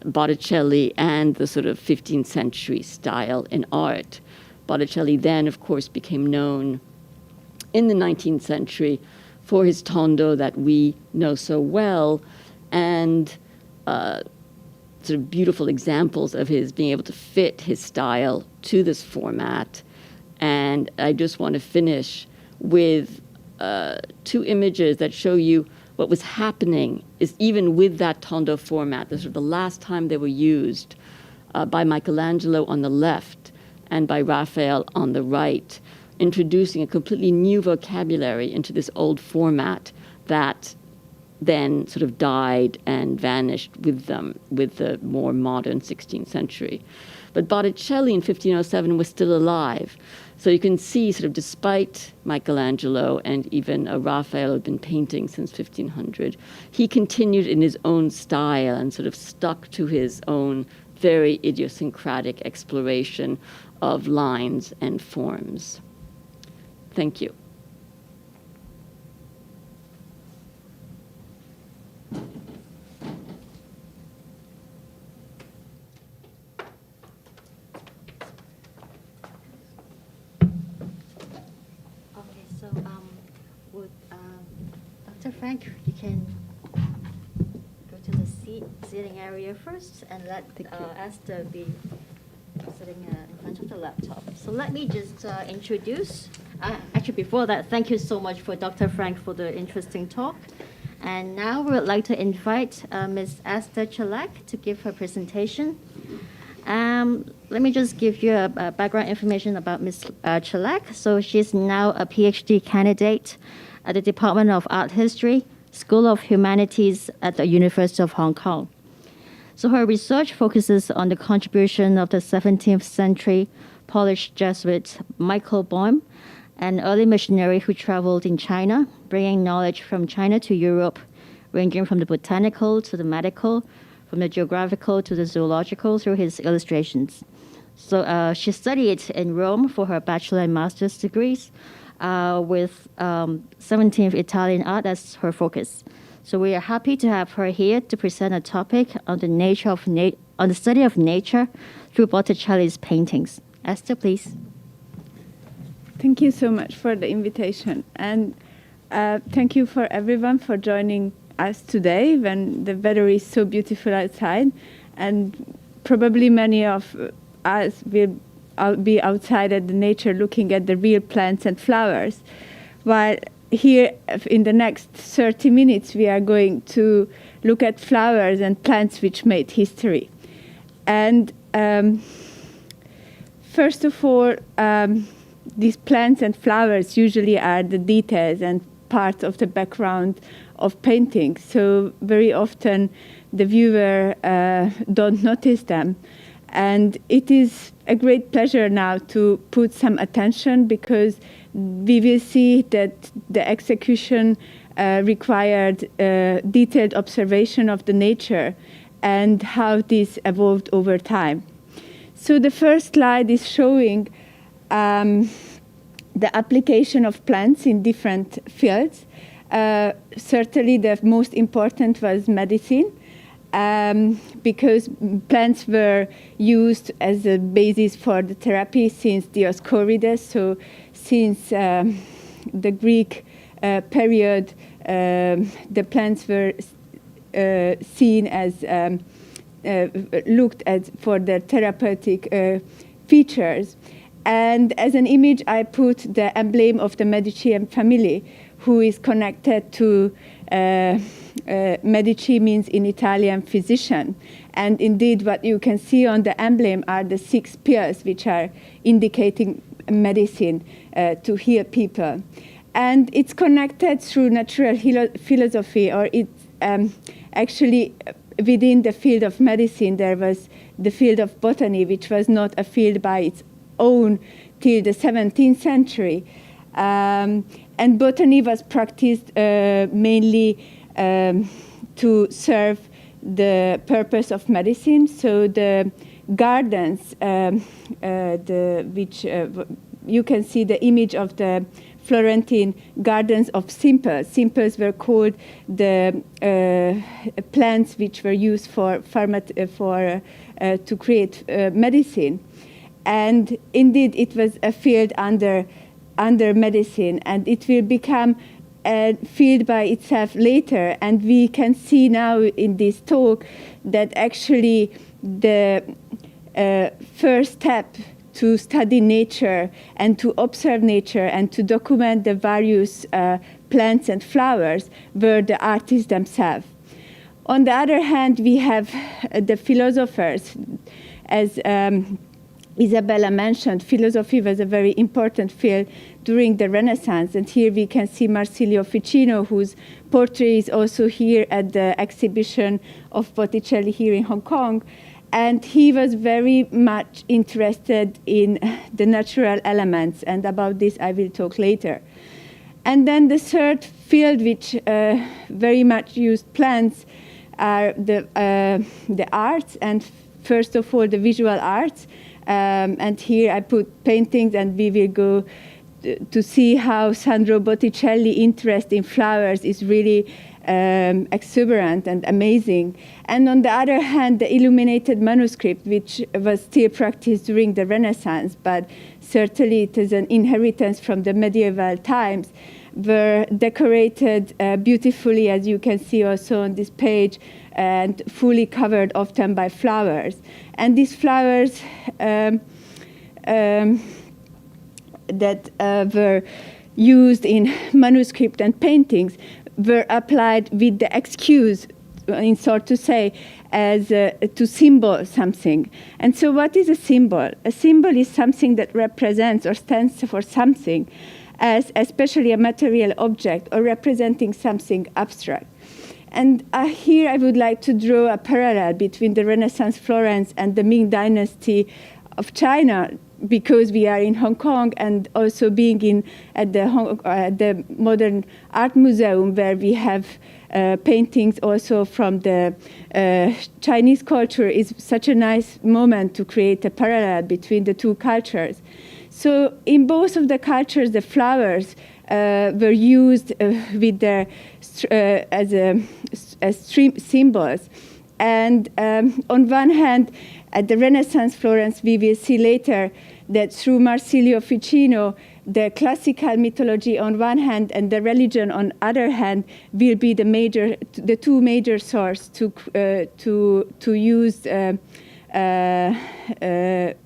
Botticelli and the sort of 15th century style in art. Botticelli then, of course, became known in the 19th century for his tondo that we know so well, and sort of beautiful examples of his being able to fit his style to this format. And I just want to finish with 2 images that show you what was happening is even with that tondo format. This was the last time they were used by Michelangelo on the left and by Raphael on the right, introducing a completely new vocabulary into this old format that then sort of died and vanished with them, with the more modern 16th century. But Botticelli in 1507 was still alive. So you can see, sort of despite Michelangelo and even Raphael had been painting since 1500, he continued in his own style and sort of stuck to his own very idiosyncratic exploration of lines and forms. Thank you. Okay, so would Dr. Frank, you can go to the seating area first, and let Esther be sitting in front of the laptop. So let me just introduce. Actually, before that, thank you so much for Dr. Frank for the interesting talk. And now we would like to invite Ms. Esther Chalak to give her presentation. Let me just give you a background information about Ms. Chalak. So she's now a PhD candidate at the Department of Art History, School of Humanities at the University of Hong Kong. So her research focuses on the contribution of the 17th century Polish Jesuit Michael Bohm, an early missionary who traveled in China, bringing knowledge from China to Europe, ranging from the botanical to the medical, from the geographical to the zoological through his illustrations. So she studied in Rome for her bachelor and master's degrees with 17th Italian art as her focus. So we are happy to have her here to present a topic on the nature of on the study of nature through Botticelli's paintings. Esther, please. Thank you so much for the invitation, and thank you for everyone for joining us today when the weather is so beautiful outside, and probably many of us will be outside at the nature looking at the real plants and flowers, while here, in the next 30 minutes, we are going to look at flowers and plants which made history. And first of all, these plants and flowers usually are the details and part of the background of paintings. So very often the viewer don't notice them. And it is a great pleasure now to put some attention, because we will see that the execution required detailed observation of the nature and how this evolved over time. So the first slide is showing the application of plants in different fields. Certainly the most important was medicine, because plants were used as a basis for the therapy since Dioscorides. So since the Greek period, the plants were seen as looked at for their therapeutic features. And as an image, I put the emblem of the Medici family, who is connected to Medici means in Italian physician. And indeed, what you can see on the emblem are the 6 pillars, which are indicating medicine to heal people. And it's connected through natural philosophy, or it's actually within the field of medicine, there was the field of botany, which was not a field by its own till the 17th century. And botany was practiced mainly to serve the purpose of medicine. So the gardens, which you can see the image of the Florentine gardens of simples. Simples were called the plants which were used to create medicine. And indeed, it was a field under medicine, and it will become a field by itself later. And we can see now in this talk that actually the first step to study nature and to observe nature and to document the various plants and flowers were the artists themselves. On the other hand, we have the philosophers. As Isabella mentioned, philosophy was a very important field during the Renaissance. And here we can see Marsilio Ficino, whose portrait is also here at the exhibition of Botticelli here in Hong Kong. And he was very much interested in the natural elements, and about this I will talk later. And then the third field, which very much used plants, are the arts, and first of all the visual arts. And here I put paintings, and we will go to see how Sandro Botticelli's interest in flowers is really exuberant and amazing. And on the other hand, the illuminated manuscript, which was still practiced during the Renaissance, but certainly it is an inheritance from the medieval times, were decorated beautifully, as you can see also on this page, and fully covered often by flowers. And these flowers that were used in manuscript and paintings were applied with the excuse, in sort to say, as to symbol something. And so what is a symbol? A symbol is something that represents or stands for something, as especially a material object or representing something abstract. And here I would like to draw a parallel between the Renaissance Florence and the Ming Dynasty of China, because we are in Hong Kong, and also being at the Modern Art Museum, where we have paintings also from the Chinese culture, is such a nice moment to create a parallel between the two cultures. So in both of the cultures, the flowers were used with their as symbols. And on one hand, at the Renaissance Florence, we will see later that through Marsilio Ficino, the classical mythology on one hand and the religion on the other hand will be the two major sources to use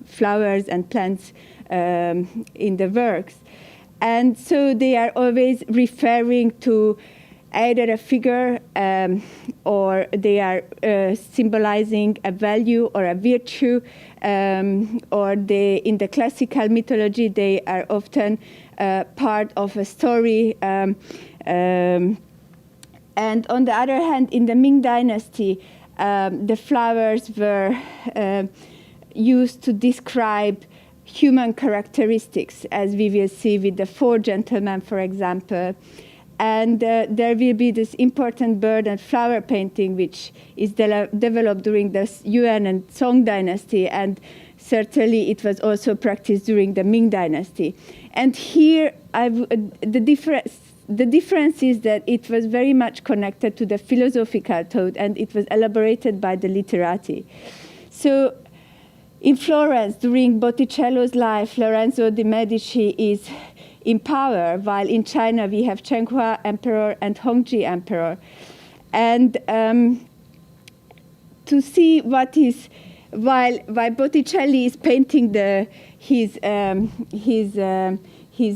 flowers and plants in the works. And so they are always referring to either a figure or they are symbolizing a value or a virtue, or in the classical mythology, they are often part of a story. And on the other hand, in the Ming Dynasty, the flowers were used to describe human characteristics, as we will see with the four gentlemen, for example. And there will be this important bird and flower painting, which is developed during the Yuan and Song dynasty, and certainly it was also practiced during the Ming dynasty. And here, the difference is that it was very much connected to the philosophical thought, and it was elaborated by the literati. So in Florence, during Botticelli's life, Lorenzo de' Medici is in power, while in China we have Chenghua Emperor and Hongji Emperor. And to see what is, while Botticelli is painting his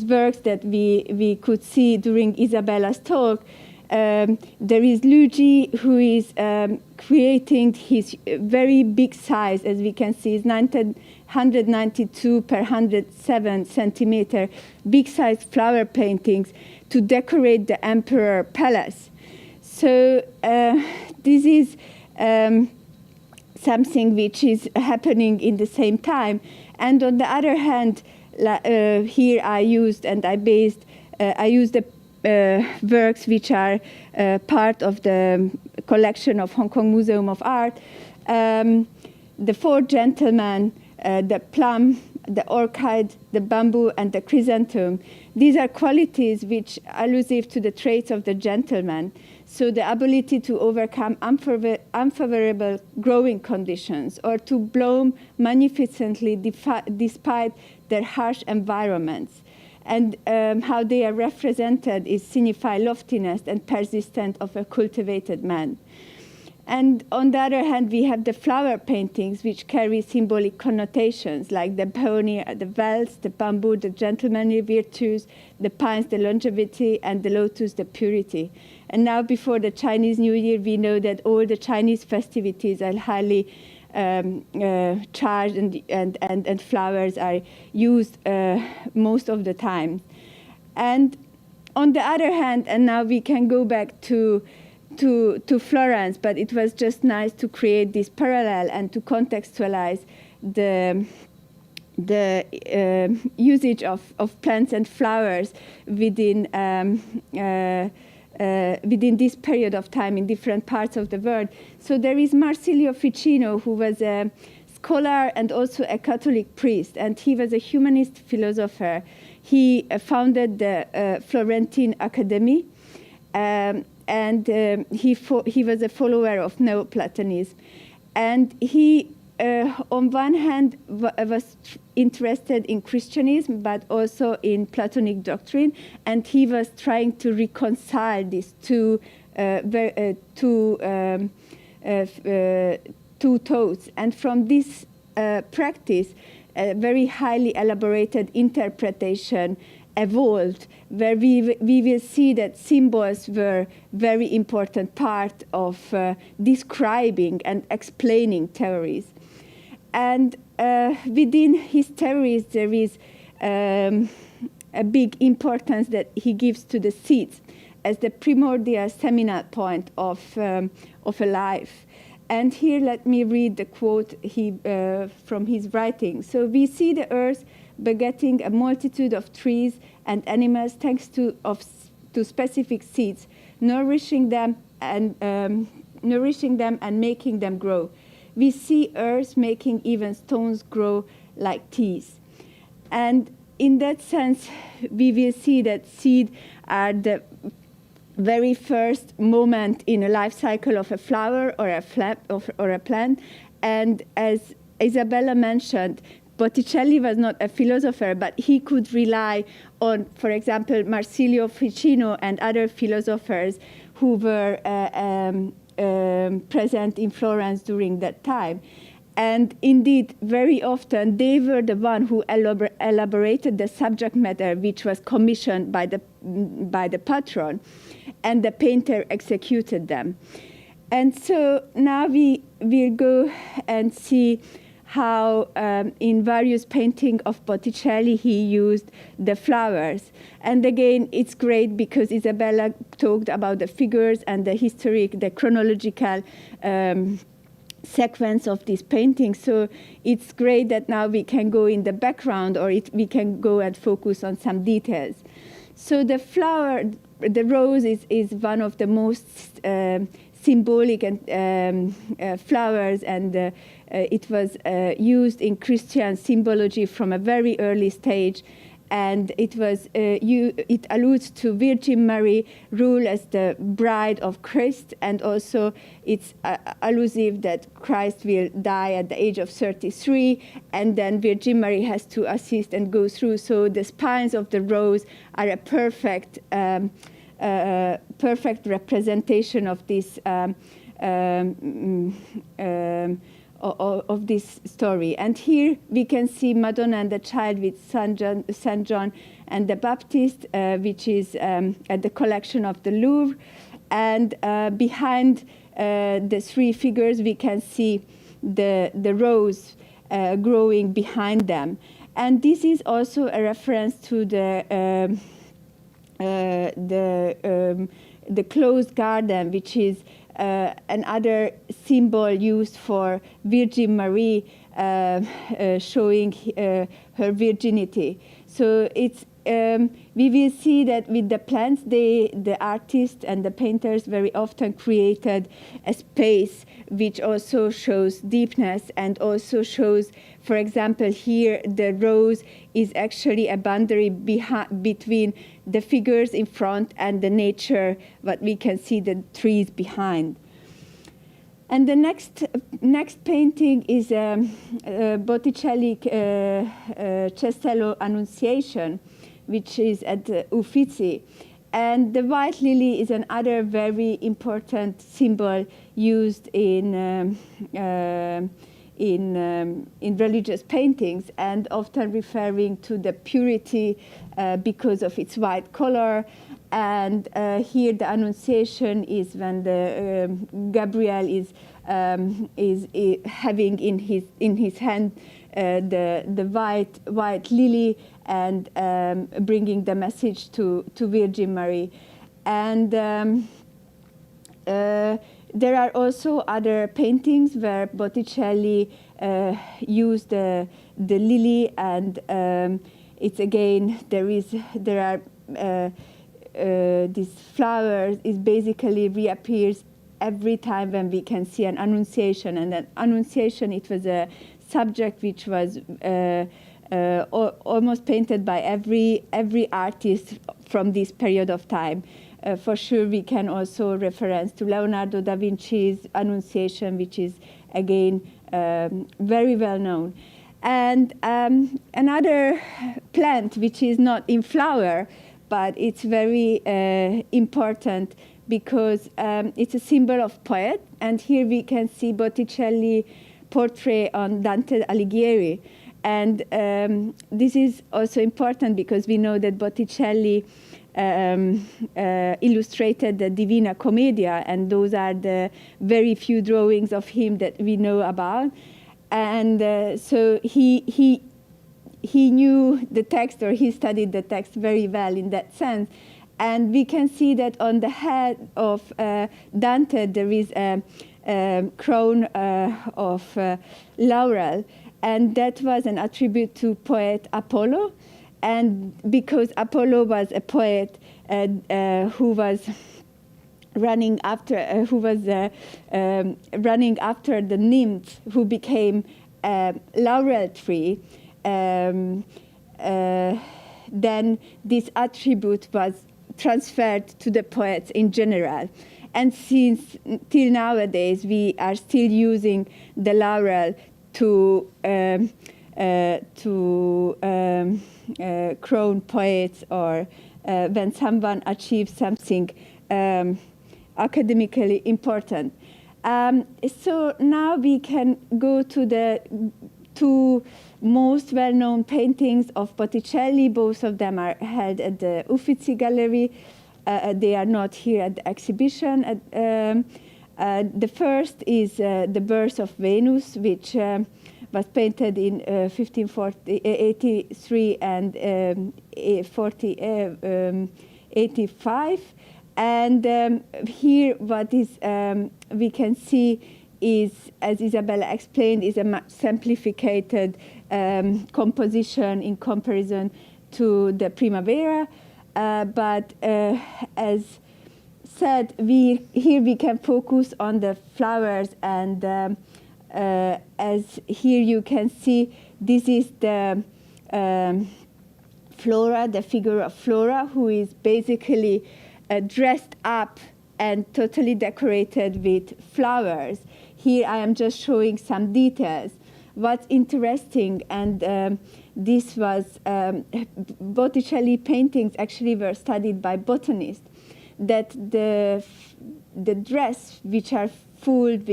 works that we could see during Isabella's talk, there is Luigi who is creating his very big size, as we can see, is 192 per 107 centimeter, big size flower paintings to decorate the emperor palace. So this is something which is happening in the same time. And on the other hand, here I used the works which are part of the collection of Hong Kong Museum of Art. The four gentlemen, the plum, the orchid, the bamboo, and the chrysanthemum. These are qualities which are allusive to the traits of the gentleman. So the ability to overcome unfavorable growing conditions, or to bloom magnificently despite their harsh environments. And how they are represented is signify loftiness and persistence of a cultivated man. And on the other hand, we have the flower paintings, which carry symbolic connotations, like the peony, the bells, the bamboo, the gentlemanly virtues, the pines, the longevity, and the lotus, the purity. And now, before the Chinese New Year, we know that all the Chinese festivities are highly charged, and flowers are used most of the time. And on the other hand, and now we can go back to Florence, but it was just nice to create this parallel and to contextualize the usage of plants and flowers within this period of time in different parts of the world. So there is Marsilio Ficino, who was a scholar and also a Catholic priest, and he was a humanist philosopher. He founded the Florentine Academy, and he was a follower of Neoplatonism. And he, on one hand, was interested in Christianism, but also in Platonic doctrine, and he was trying to reconcile these two thoughts. And from this practice, a very highly elaborated interpretation evolved, where we will see that symbols were very important part of describing and explaining theories. And within his theories, there is a big importance that he gives to the seeds as the primordial seminal point of a life. And here, let me read the quote from his writing. So we see the earth begetting a multitude of trees and animals thanks to specific seeds, nourishing them and making them grow. We see earth making even stones grow like teeth. And in that sense, we will see that seeds are the very first moment in a life cycle of a flower or a plant. And as Isabella mentioned, Botticelli was not a philosopher, but he could rely on, for example, Marsilio Ficino and other philosophers who were present in Florence during that time. And indeed, very often, they were the one who elaborated the subject matter, which was commissioned by the patron, and the painter executed them. And so now we will go and see how in various paintings of Botticelli he used the flowers. And again, it's great because Isabella talked about the figures and the chronological sequence of this painting. So it's great that now we can go in the background, or we can go and focus on some details. So the rose is one of the most symbolic and flowers, and it was used in Christian symbology from a very early stage. And it alludes to Virgin Mary rule as the bride of Christ, and also it's allusive that Christ will die at the age of 33, and then Virgin Mary has to assist and go through. So the spines of the rose are a perfect representation of this of this story. And here we can see Madonna and the Child with Saint John and the Baptist, which is at the collection of the Louvre. And behind the three figures, we can see the rose growing behind them. And this is also a reference to the closed garden, which is another symbol used for Virgin Mary, showing her virginity. So it's we will see that with the plants, the artists and the painters very often created a space which also shows deepness and also shows, for example, here the rose is actually a boundary between the figures in front and the nature, what we can see the trees behind. And the next painting is Botticelli Cestello Annunciation, which is at Uffizi. And the white lily is another very important symbol used in religious paintings, and often referring to the purity because of its white color. And here the Annunciation is when the Gabriel is having in his hand the white lily, and bringing the message to Virgin Mary. And there are also other paintings where Botticelli used the lily, and it's again there are these flowers. It basically reappears every time when we can see an Annunciation. And an Annunciation, it was a subject which was almost painted by every artist from this period of time. For sure, we can also reference to Leonardo da Vinci's Annunciation, which is again very well known. And another plant which is not in flower, but it's very important because it's a symbol of poet. And here we can see Botticelli portrait on Dante Alighieri. And this is also important because we know that Botticelli illustrated the Divina Commedia, and those are the very few drawings of him that we know about. And so he knew the text, or he studied the text very well in that sense. And we can see that on the head of Dante there is a crown of laurel, and that was an attribute to poet Apollo. And because Apollo was a poet who was running after the nymph who became a laurel tree, then this attribute was transferred to the poets in general. And since till nowadays we are still using the laurel to crown poets, or when someone achieves something academically important. So now we can go to the two most well-known paintings of Botticelli. Both of them are held at the Uffizi Gallery. They are not here at the exhibition. The first is The Birth of Venus, which was painted in 1583 and 85. And here what is we can see is, as Isabella explained, is a much simplified composition in comparison to the Primavera. But as said, here we can focus on the flowers, and as here you can see, this is the Flora, the figure of Flora, who is basically dressed up and totally decorated with flowers. Here I am just showing some details. What's interesting, and this was Botticelli paintings actually were studied by botanists, that the dress which are filled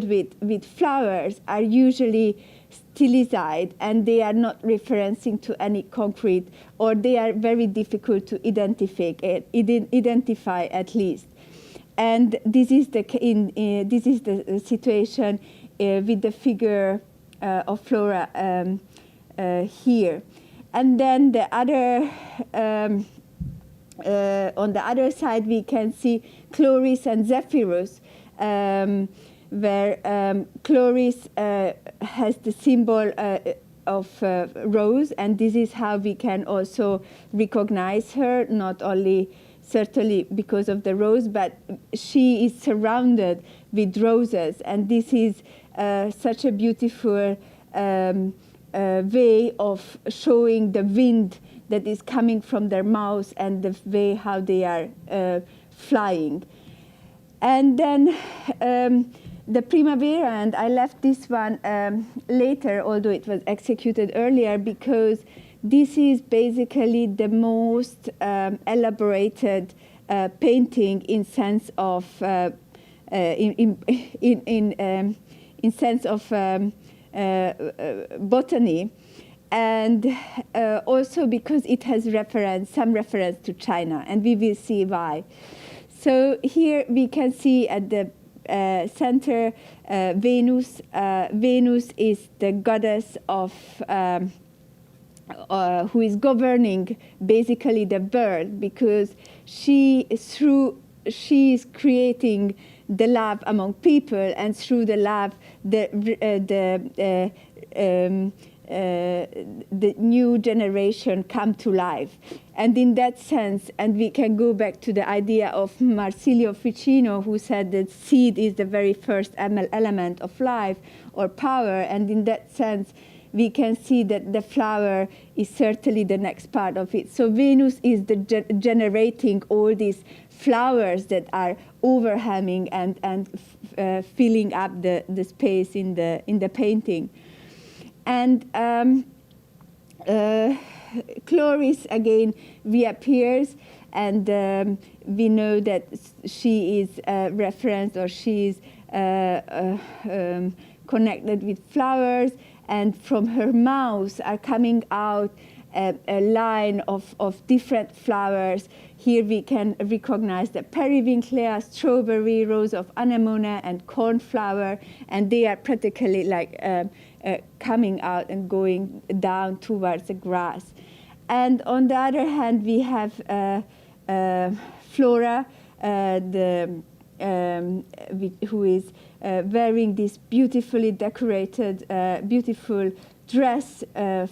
with flowers are usually stylized, and they are not referencing to any concrete, or they are very difficult to identify at least. And this is the situation with the figure of Flora here. And then the other on the other side we can see Chloris and Zephyrus, where Chloris has the symbol of rose, and this is how we can also recognize her, not only certainly because of the rose, but she is surrounded with roses, and this is such a beautiful way of showing the wind that is coming from their mouths and the way how they are flying. And then the Primavera, and I left this one later, although it was executed earlier, because this is basically the most elaborated painting in sense of in sense of botany, and also because it has some reference to China, and we will see why. So here we can see at the center Venus. Venus is the goddess of who is governing basically the world, because she is creating the love among people, and through the love the new generation come to life. And in that sense, and we can go back to the idea of Marsilio Ficino, who said that seed is the very first element of life or power, and in that sense we can see that the flower is certainly the next part of it. So Venus is the generating all these flowers that are overwhelming and filling up the space in the painting. And Chloris again reappears, and we know that she is referenced, or she is connected with flowers, and from her mouth are coming out a line of different flowers. Here we can recognize the periwinkle, strawberry, rose of anemone, and cornflower, and they are practically like coming out and going down towards the grass. And on the other hand, we have Flora, who is wearing this beautifully decorated, beautiful dress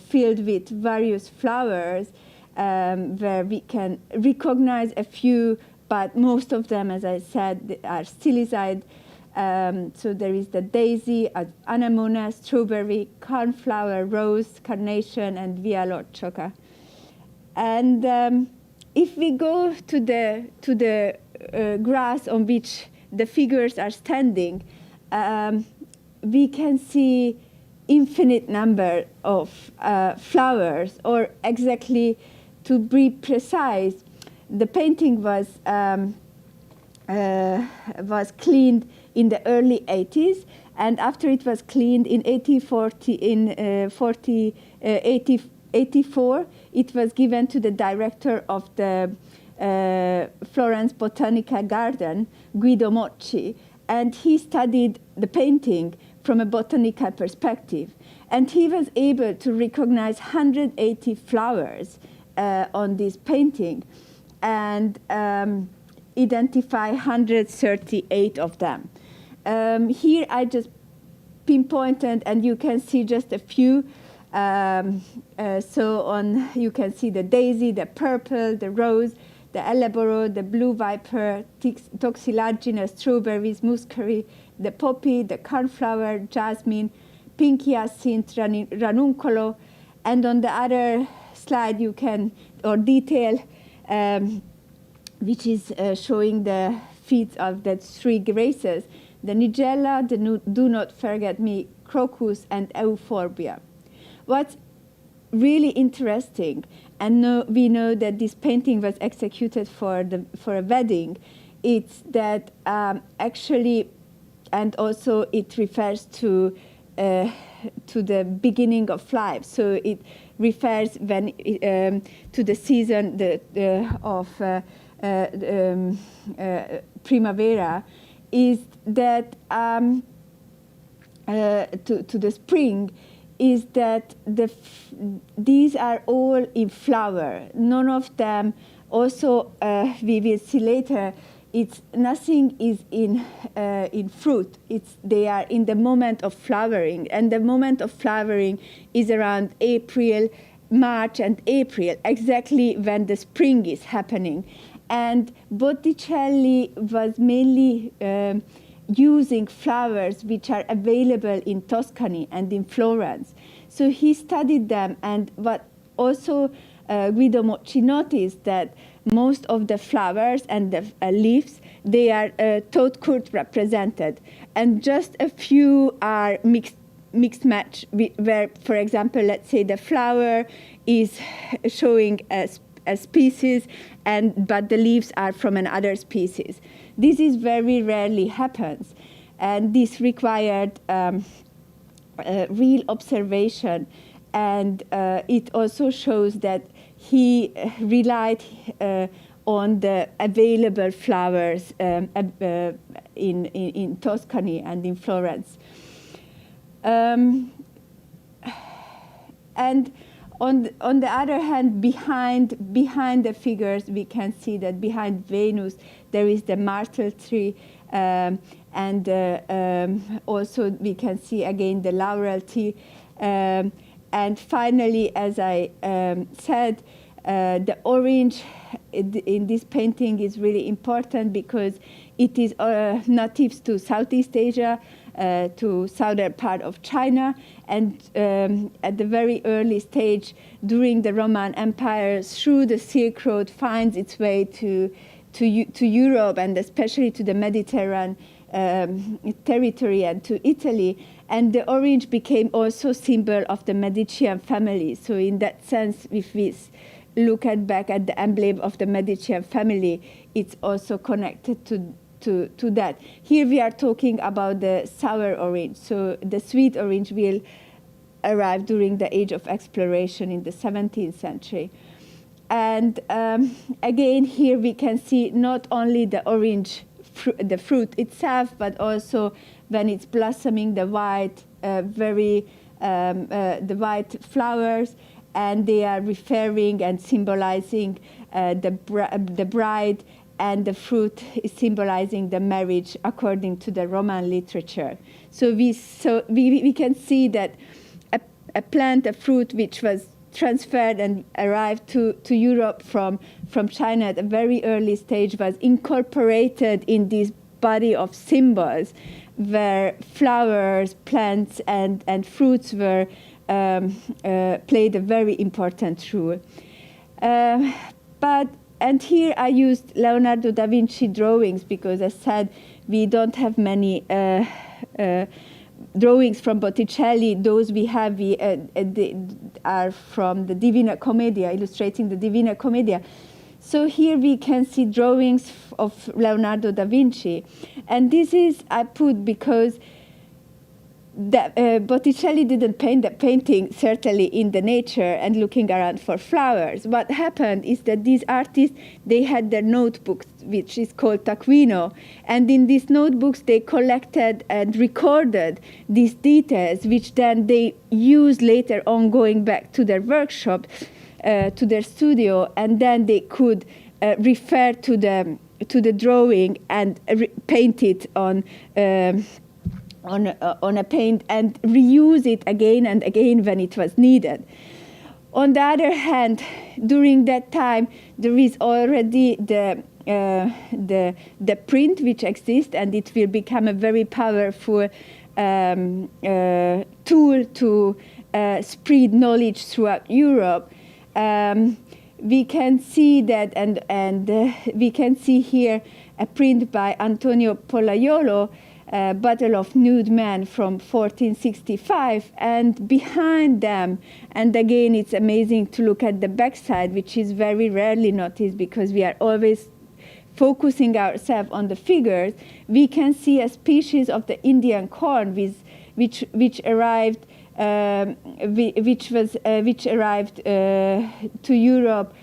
filled with various flowers, where we can recognize a few, but most of them, as I said, are stylized. So there is the daisy, anemone, strawberry, cornflower, rose, carnation, and violaccia. And if we go to the grass on which the figures are standing, we can see infinite number of flowers, or exactly, to be precise, the painting was was cleaned in the early 80s, and after it was cleaned in 84, it was given to the director of the Florence Botanical Garden, Guido Mocci, and he studied the painting from a botanical perspective. And he was able to recognize 180 flowers on this painting and identify 138 of them. Here I just pinpointed, and you can see just a few. You can see the daisy, the purple, the rose, the elaboro, the blue viper, toxylagina, strawberries, muscari, the poppy, the cornflower, jasmine, pink hyacinth, ranuncolo, and on the other slide you can, or detail, which is showing the feet of the three graces, the nigella, the do not forget me, crocus, and euphorbia. What's really interesting, and we know that this painting was executed for a wedding, it's that actually, and also it refers to the beginning of life. So it refers to the season of Primavera, is that to the spring, is that these are all in flower. None of them, also we will see later, nothing is in fruit. They are in the moment of flowering, and the moment of flowering is around April, March, and April, exactly when the spring is happening. And Botticelli was mainly using flowers which are available in Tuscany and in Florence. So he studied them, and what also Guido Mocci noticed that most of the flowers and the leaves, they are tot court represented, and just a few are mixed match, where, for example, let's say the flower is showing a species, but the leaves are from another species. This is very rarely happens, and this required real observation, and it also shows that he relied on the available flowers in Tuscany and in Florence. And on the other hand, behind the figures, we can see that behind Venus there is the myrtle tree, and also we can see again the laurel tree. And finally, as I said, the orange in this painting is really important because it is native to Southeast Asia, to southern part of China, and at the very early stage during the Roman Empire, through the Silk Road, finds its way to Europe, and especially to the Mediterranean territory and to Italy. And the orange became also symbol of the Medicean family. So in that sense, if we look back at the emblem of the Medicean family, it's also connected to that. Here we are talking about the sour orange. So the sweet orange will arrive during the age of exploration in the 17th century. And again, here we can see not only the orange, the fruit itself, but also when it's blossoming, the white, the white flowers, and they are referring and symbolizing the bride, and the fruit is symbolizing the marriage according to the Roman literature. So we can see that a plant, a fruit which was transferred and arrived to Europe from China at a very early stage was incorporated in this body of symbols where flowers, plants, and fruits were played a very important role. And here I used Leonardo da Vinci drawings because, as I said, we don't have many drawings from Botticelli. Those we have are from the Divina Commedia, illustrating the Divina Commedia. So here we can see drawings of Leonardo da Vinci. And this is, I put because Botticelli didn't paint the painting certainly in the nature and looking around for flowers. What happened is that these artists, they had their notebooks, which is called taccuino, and in these notebooks they collected and recorded these details, which then they used later on going back to their workshop, to their studio, and then they could refer to the drawing and paint it on a paint and reuse it again and again when it was needed. On the other hand, during that time, there is already the print which exists, and it will become a very powerful tool to spread knowledge throughout Europe. We can see that, and we can see here a print by Antonio Pollaiolo, Battle of Nude Men from 1465, and behind them, and again it's amazing to look at the backside, which is very rarely noticed because we are always focusing ourselves on the figures. We can see a species of the Indian corn which arrived to Europe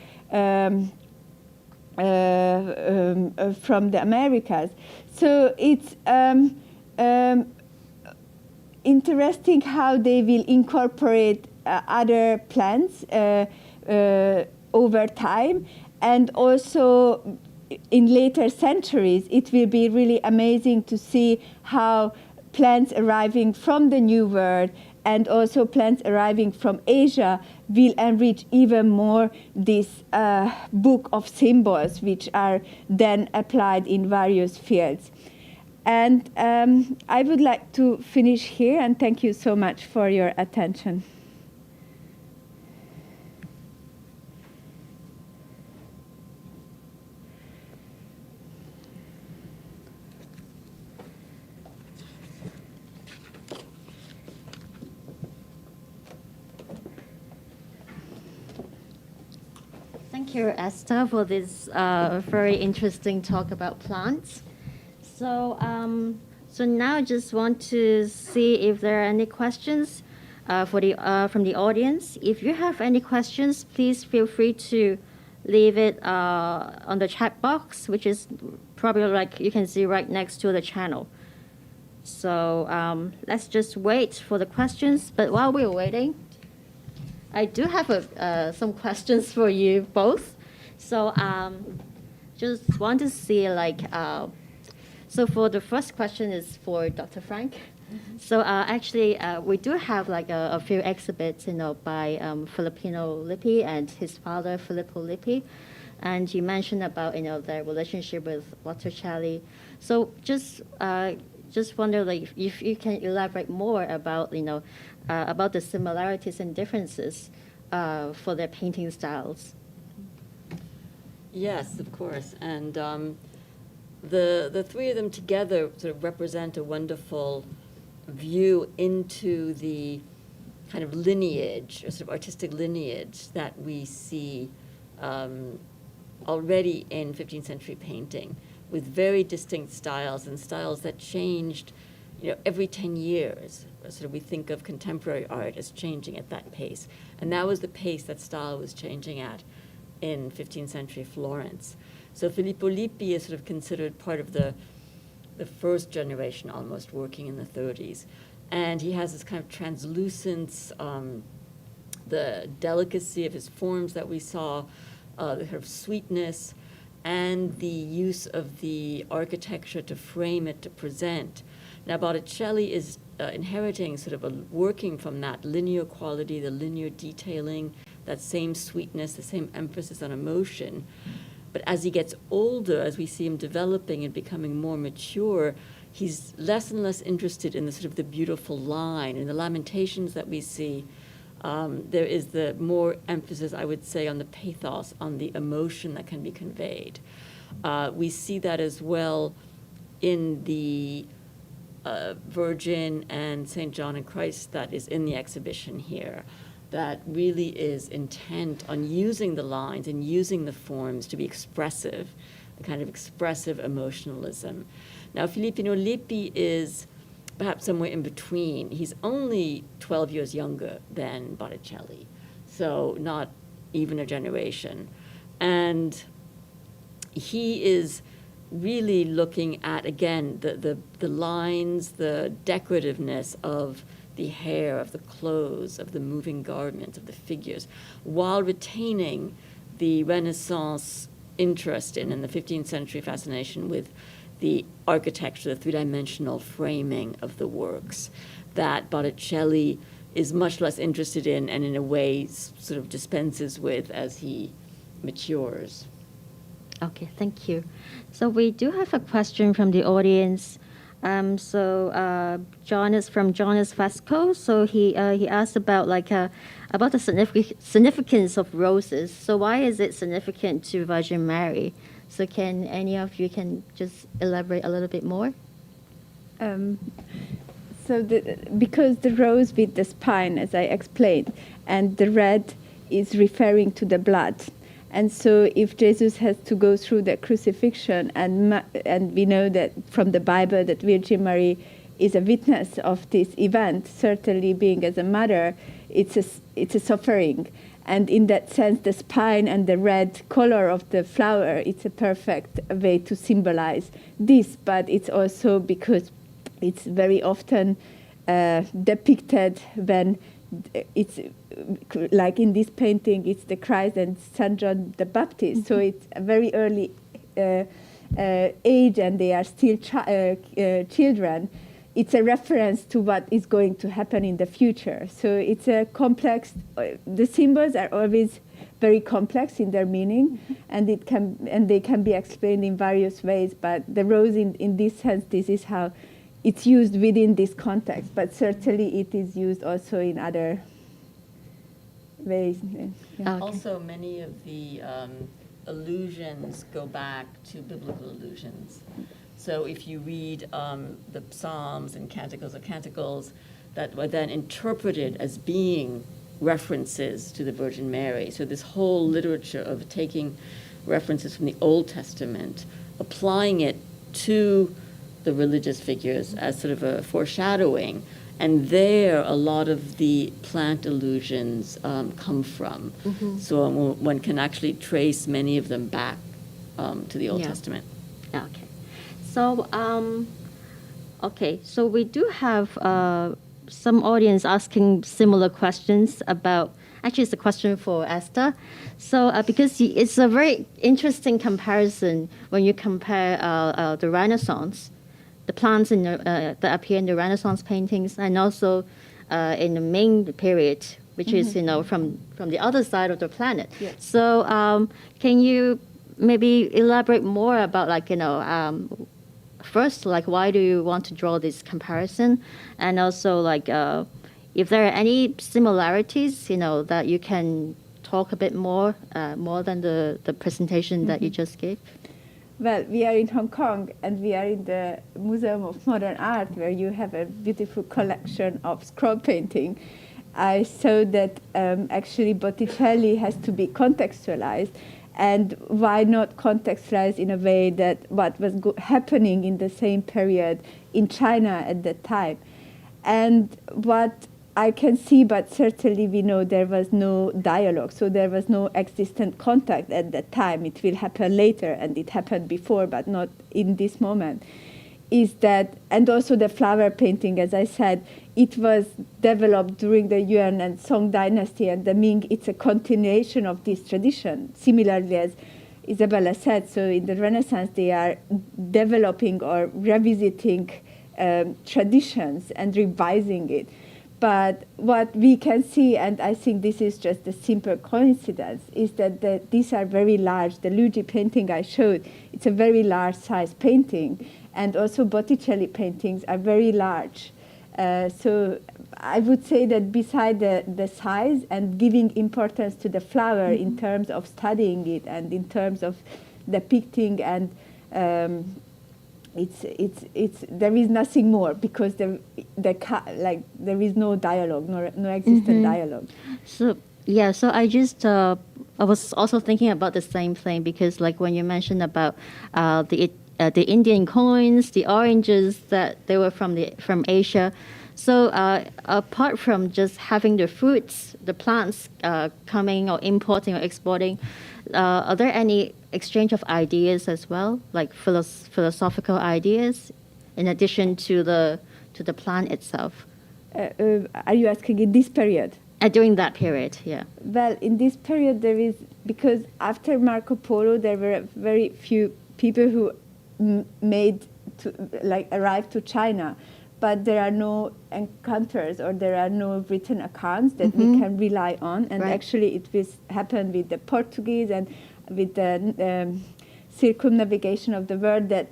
from the Americas. So it's interesting how they will incorporate other plants over time, and also in later centuries it will be really amazing to see how plants arriving from the New World and also plants arriving from Asia will enrich even more this book of symbols, which are then applied in various fields. And I would like to finish here, and thank you so much for your attention. Thank you, Esther, for this very interesting talk about plants. So, so now I just want to see if there are any questions from the audience. If you have any questions, please feel free to leave it on the chat box, which is probably like you can see right next to the channel. So let's just wait for the questions. But while we're waiting, I do have some questions for you both. So just want to see like, so for the first question is for Dr. Frank. Mm-hmm. So actually we do have like a few exhibits, by Filippino Lippi and his father, Filippo Lippi. And you mentioned about, their relationship with Botticelli. So just wonder like if you can elaborate more about, about the similarities and differences for their painting styles. Yes, of course. And the three of them together sort of represent a wonderful view into the kind of lineage, or sort of artistic lineage that we see already in 15th century painting, with very distinct styles and styles that changed, every 10 years. Sort of we think of contemporary art as changing at that pace. And that was the pace that style was changing at in 15th century Florence. So Filippo Lippi is sort of considered part of the first generation almost, working in the 30s. And he has this kind of translucence, the delicacy of his forms that we saw, the kind of sweetness, and the use of the architecture to frame it, to present. Now Botticelli is inheriting sort of working from that linear quality, the linear detailing, that same sweetness, the same emphasis on emotion. But as he gets older, as we see him developing and becoming more mature, he's less and less interested in the sort of the beautiful line. In the Lamentations that we see, there is the more emphasis, I would say, on the pathos, on the emotion that can be conveyed. We see that as well in the Virgin and St. John and Christ that is in the exhibition here. that really is intent on using the lines and using the forms to be expressive, a kind of expressive emotionalism. Now, Filippino Lippi is perhaps somewhere in between. He's only 12 years younger than Botticelli, so not even a generation. And he is really looking at, again, the lines, the decorativeness of the hair, of the clothes, of the moving garments, of the figures, while retaining the Renaissance interest in and the 15th century fascination with the architecture, the three-dimensional framing of the works that Botticelli is much less interested in and in a way sort of dispenses with as he matures. Okay, thank you. So we do have a question from the audience. Jonas Vasco. So he asked about about the significance of roses. So why is it significant to Virgin Mary? So can any of you can just elaborate a little bit more? Because the rose with the spine, as I explained, and the red is referring to the blood. And so if Jesus has to go through the crucifixion, and we know that from the Bible that Virgin Mary is a witness of this event, certainly being as a mother, it's a suffering. And in that sense, the spine and the red color of the flower, it's a perfect way to symbolize this. But it's also because it's very often depicted when it's like in this painting, it's the Christ and St. John the Baptist. So it's a very early age, and they are still children. It's a reference to what is going to happen in the future. So it's a complex. The symbols are always very complex in their meaning, and they can be explained in various ways. But the rose, in this sense, this is how it's used within this context. But certainly, it is used also in other ways. Yeah. Okay. Also, many of the allusions go back to biblical allusions. So if you read the Psalms and Canticles of Canticles that were then interpreted as being references to the Virgin Mary, so this whole literature of taking references from the Old Testament, applying it to the religious figures as sort of a foreshadowing, and there a lot of the plant allusions come from. Mm-hmm. So one can actually trace many of them back to the Old Testament. Okay. So, so we do have some audience asking similar questions about, actually it's a question for Esther. So because it's a very interesting comparison when you compare the Renaissance, the plants that appear in the Renaissance paintings, and also in the Ming period, which is, from the other side of the planet. Yes. So can you maybe elaborate more about first, why do you want to draw this comparison? And also, if there are any similarities, that you can talk a bit more than the presentation that you just gave? Well, we are in Hong Kong, and we are in the Museum of Modern Art, where you have a beautiful collection of scroll painting. I saw that actually Botticelli has to be contextualized. And why not contextualize in a way that what was happening in the same period in China at that time? And what I can see, but certainly we know there was no dialogue, so there was no existent contact at that time. It will happen later, and it happened before, but not in this moment. Is that, and also the flower painting, as I said, it was developed during the Yuan and Song dynasty, and the Ming, it's a continuation of this tradition. Similarly, as Isabella said, so in the Renaissance, they are developing or revisiting traditions and revising it. But what we can see, and I think this is just a simple coincidence, is that these are very large. The Luigi painting I showed, it's a very large size painting. And also Botticelli paintings are very large. So I would say that beside the size and giving importance to the flower in terms of studying it and in terms of depicting and there is nothing more because there is no dialogue, no existent dialogue. So yeah, so I was also thinking about the same thing because like when you mentioned about the Indian coins, the oranges that they were from Asia. So apart from just having the fruits, the plants coming or importing or exporting, are there any exchange of ideas as well, like philosophical ideas, in addition to the plant itself? Are you asking in this period? During that period, yeah. Well, in this period, there is, because after Marco Polo, there were very few people who arrived to China, but there are no encounters or there are no written accounts that we can rely on. And actually, it happened with the Portuguese and with the circumnavigation of the world that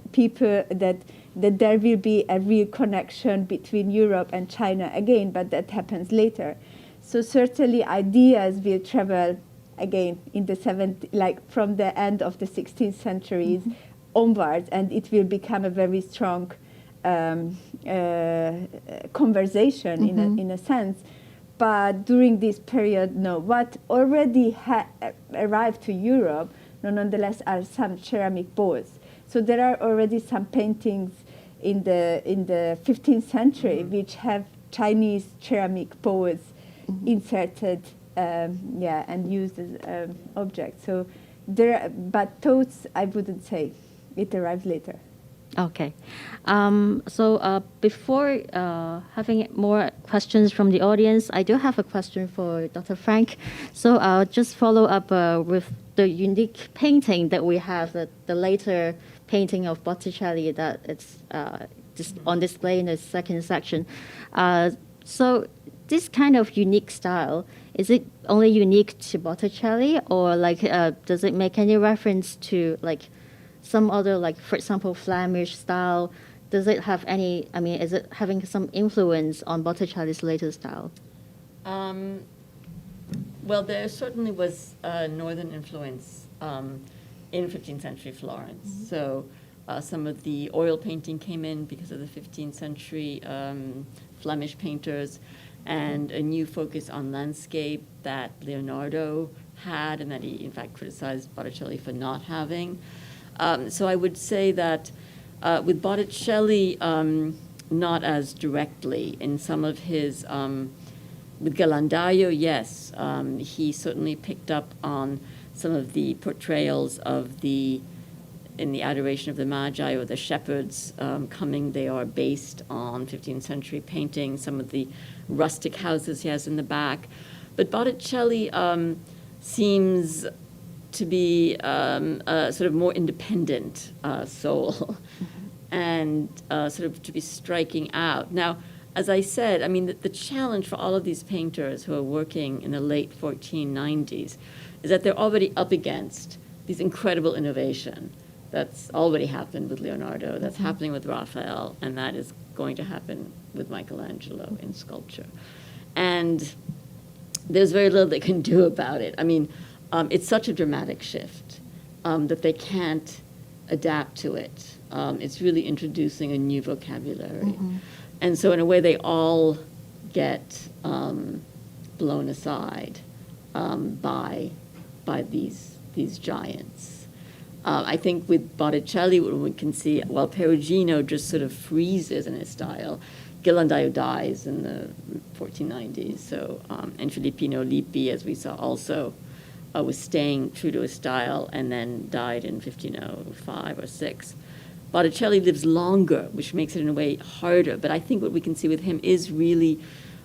there will be a real connection between Europe and China again, but that happens later. So certainly ideas will travel again in the from the end of the 16th centuries onwards, and it will become a very strong conversation in a sense. But during this period, no. What already arrived to Europe, nonetheless, are some ceramic bowls. So there are already some paintings in the 15th century which have Chinese ceramic bowls inserted, and used as objects. So but those I wouldn't say. It arrives later. Okay. So before having more questions from the audience, I do have a question for Dr. Frank. So I'll just follow up with the unique painting that we have, the later painting of Botticelli that it's just on display in the second section. So this kind of unique style, is it only unique to Botticelli, or like does it make any reference to like some other, like for example, Flemish style? Does it have any? I mean, is it having some influence on Botticelli's later style? Well, there certainly was northern influence in 15th century Florence. So some of the oil painting came in because of the 15th century Flemish painters, and a new focus on landscape that Leonardo had, and that he, in fact, criticized Botticelli for not having. So I would say that with Botticelli, not as directly. In some of his, with Ghirlandaio, yes, he certainly picked up on some of the portrayals of in the Adoration of the Magi, or the shepherds coming. They are based on 15th century paintings, some of the rustic houses he has in the back. But Botticelli seems to be a sort of more independent soul, and sort of to be striking out. Now, as I said, I mean, the challenge for all of these painters who are working in the late 1490s is that they're already up against these incredible innovation that's already happened with Leonardo, that's happening with Raphael, and that is going to happen with Michelangelo in sculpture. And there's very little they can do about it. I mean, it's such a dramatic shift that they can't adapt to it. It's really introducing a new vocabulary. And so in a way, they all get blown aside by these giants. I think with Botticelli, what we can see, while Perugino just sort of freezes in his style, Ghirlandaio dies in the 1490s. So, and Filippino Lippi, as we saw, also was staying true to his style and then died in 1505 or 6. Botticelli lives longer, which makes it in a way harder. But I think what we can see with him is really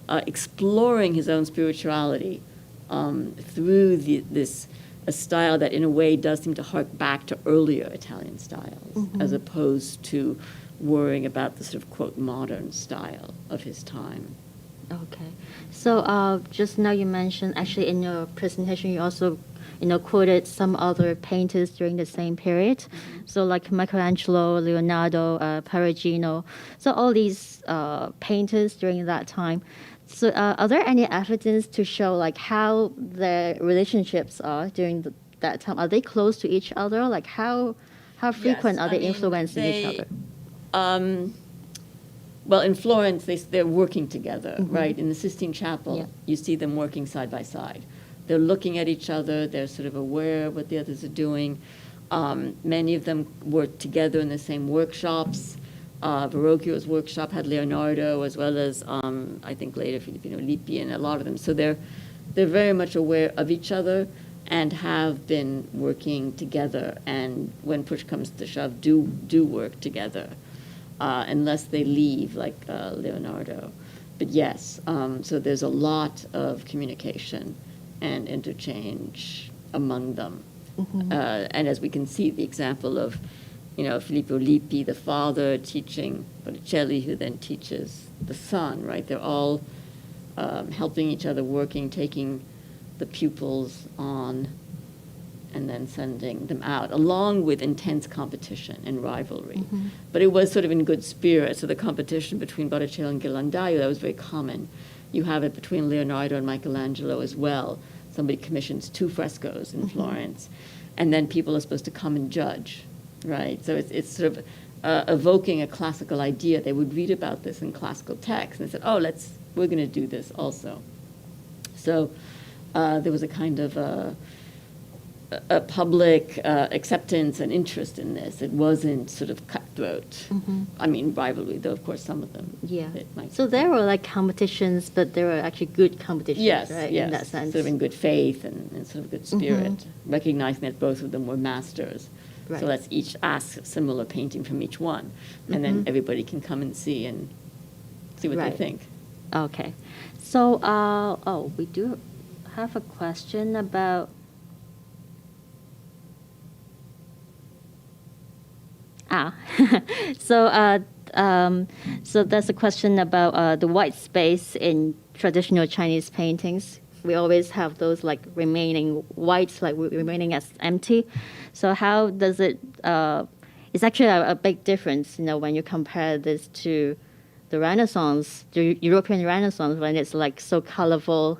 exploring his own spirituality through a style that in a way does seem to hark back to earlier Italian styles, as opposed to worrying about the sort of, quote, modern style of his time. Okay. So just now you mentioned, actually in your presentation, you also quoted some other painters during the same period. So like Michelangelo, Leonardo, Perugino. So all these painters during that time. So are there any evidence to show like how their relationships are during that time? Are they close to each other? Like how frequent are they influencing each other? Well, in Florence, they're working together, right? In the Sistine Chapel, Yeah. you see them working side by side. They're looking at each other. They're sort of aware of what the others are doing. Many of them work together in the same workshops. Verrocchio's workshop had Leonardo, as well as, I think later, Filippino Lippi, and a lot of them. So they're very much aware of each other and have been working together, and when push comes to shove, do work together, unless they leave, like Leonardo. But yes, so there's a lot of communication and interchange among them. And as we can see, the example of, Filippo Lippi, the father, teaching Botticelli, who then teaches the son, right? They're all helping each other, working, taking the pupils on, and then sending them out, along with intense competition and rivalry. But it was sort of in good spirit. So the competition between Botticelli and Ghirlandaio, that was very common. You have it between Leonardo and Michelangelo as well. Somebody commissions 2 frescoes in Florence, and then people are supposed to come and judge, right? So it's sort of evoking a classical idea. They would read about this in classical texts, and they said, we're going to do this also. So there was a kind of a public acceptance and interest in this. It wasn't sort of cutthroat. I mean, rivalry, though, of course, some of them. Yeah. It might So there were like competitions, but there were actually good competitions, yes, right? yes, In that sense. sort of in good faith and sort of good spirit, recognizing that both of them were masters. Right. So let's each ask a similar painting from each one, and then everybody can come and see what they Right. think. Okay. So, we do have a question about. So there's a question about the white space in traditional Chinese paintings. We always have those like remaining whites, like remaining as empty. So how does it? It's actually a big difference, when you compare this to the Renaissance, the European Renaissance, when it's like so colorful.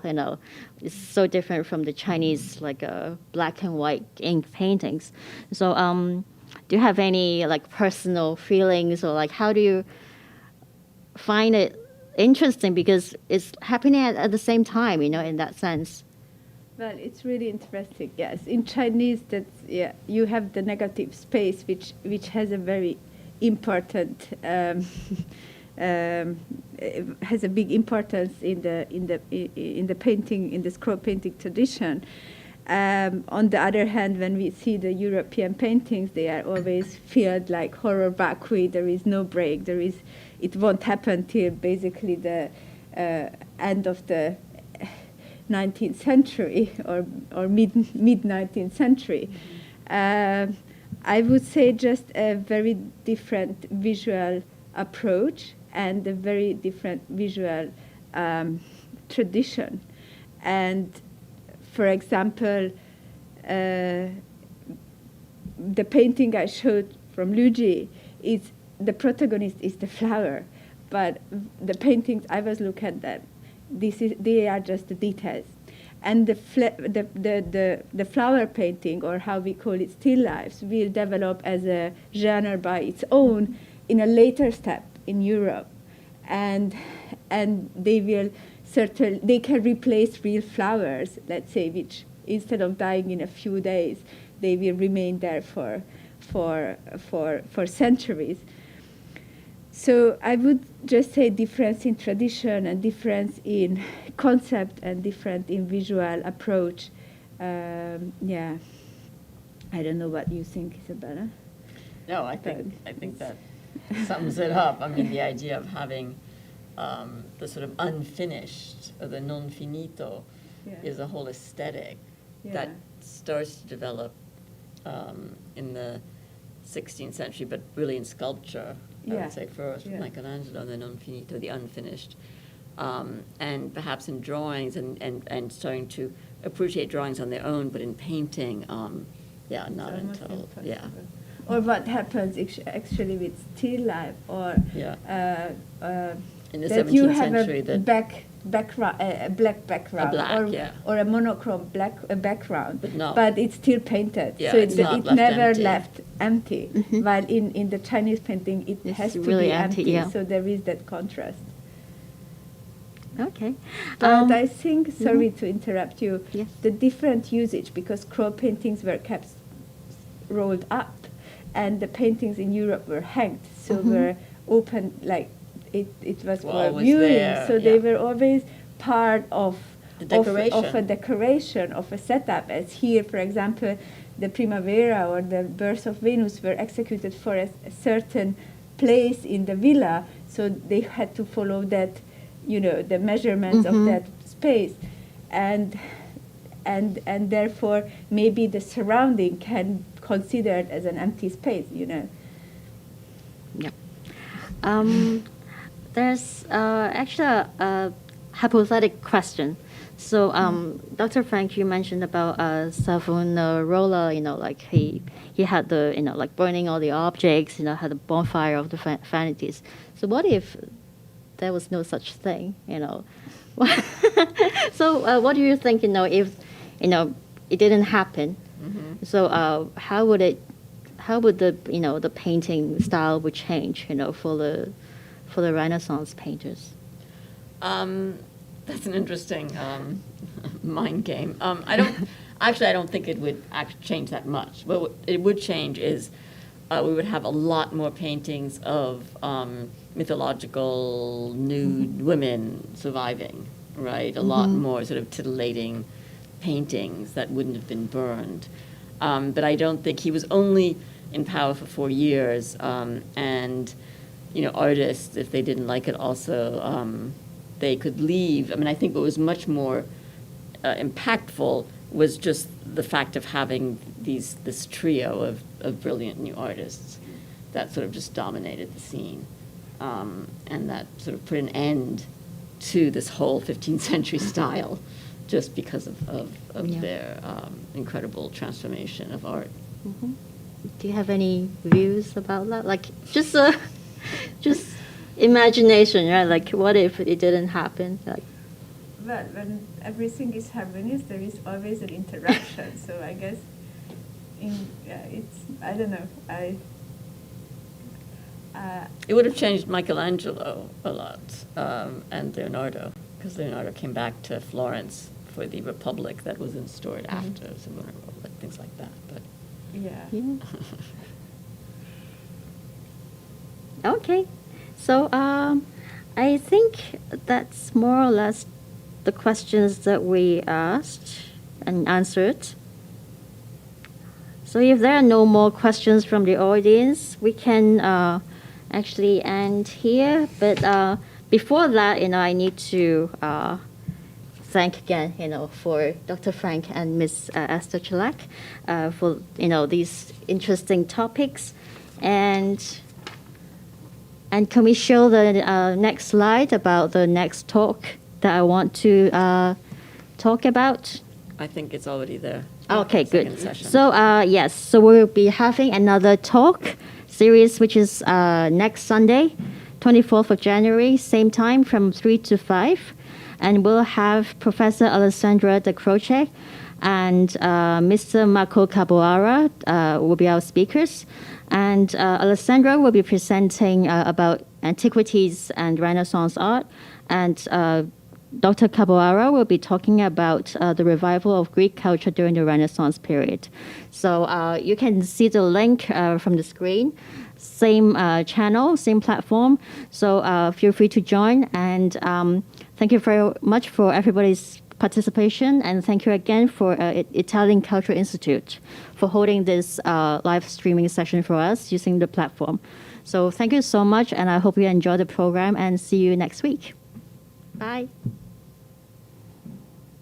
It's so different from the Chinese like black and white ink paintings. So do you have any like personal feelings, or like how do you find it interesting, because it's happening at the same time, in that sense? Well, it's really interesting. Yes, in Chinese, you have the negative space, which has a very important has a big importance in the painting, in the scroll painting tradition. On the other hand, when we see the European paintings, they are always filled like horror vacui. There is no break. It won't happen till basically the end of the 19th century or mid 19th century. I would say just a very different visual approach and a very different visual tradition. And for example, the painting I showed from Luigi, the protagonist is the flower, but the paintings I was looking at them, they are just the details. And the flower painting, or how we call it still lifes, will develop as a genre by its own in a later step in Europe, and they can replace real flowers, let's say, which instead of dying in a few days, they will remain there for centuries. So I would just say difference in tradition and difference in concept and different in visual approach. I don't know what you think, Isabella. No, I think that sums it up. I mean, the idea of having the sort of unfinished, or the non finito, is a whole aesthetic that starts to develop in the 16th century, but really in sculpture, I would say first, with Michelangelo, the non finito, the unfinished, and perhaps in drawings and starting to appreciate drawings on their own, but in painting, not until, Or what happens actually with still life, or in the that you 17th have century a background, a black background, black, or a monochrome black background, no. but it's still painted, Yeah, so it's not it left never empty. left empty. While in the Chinese painting, it It's has to really be empty, empty. yeah. So there is that contrast. Okay. But I think, sorry to interrupt you, Yes. the different usage, because crow paintings were kept rolled up, and the paintings in Europe were hanged, so were open, like it was Were for always viewing, there, so they yeah. were always part of The decoration. of a decoration, of a setup. As here, for example, the Primavera or the Birth of Venus were executed for a certain place in the villa, so they had to follow that, the measurements of that space, and therefore maybe the surrounding can considered as an empty space. Yeah. There's actually a hypothetical question. So, Dr. Frank, you mentioned about Savonarola, like he had the, like burning all the objects, had a bonfire of the vanities. So what if there was no such thing, So what do you think, if, it didn't happen? So how would the, the painting style would change, for the Renaissance painters? That's an interesting mind game. I don't think it would change that much. What it would change is we would have a lot more paintings of mythological nude women surviving, right? A lot more sort of titillating paintings that wouldn't have been burned. But I don't think he was only in power for 4 years, and artists, if they didn't like it, also they could leave. I mean, I think what was much more impactful was just the fact of having this trio of brilliant new artists that sort of just dominated the scene, and that sort of put an end to this whole 15th century style, just because of their incredible transformation of art. Do you have any views about that? Like, just imagination, right? Like, what if it didn't happen? Like, Well, when everything is harmonious, there is always an interruption. So I guess, I don't know. It would have changed Michelangelo a lot, and Leonardo, because Leonardo came back to Florence for the Republic that was installed after Savonarola, things like that. But yeah. Okay, so I think that's more or less the questions that we asked and answered. So if there are no more questions from the audience, we can actually end here. But before that, I need to thank again, for Dr. Frank and Ms. Esther Chalak for, these interesting topics. And can we show the next slide about the next talk that I want to talk about? I think it's already there. Okay, Second good. session. So yes, so we'll be having another talk series, which is next Sunday, 24th of January, same time from 3 to 5. And we'll have Professor Alessandra De Croce and Mr. Marco Caboara will be our speakers. And Alessandra will be presenting about antiquities and Renaissance art. And Dr. Caboara will be talking about the revival of Greek culture during the Renaissance period. So you can see the link from the screen. Same channel, same platform. So feel free to join. And thank you very much for everybody's participation. And thank you again for Italian Cultural Institute for holding this live streaming session for us using the platform. So thank you so much. And I hope you enjoy the program and see you next week. Bye.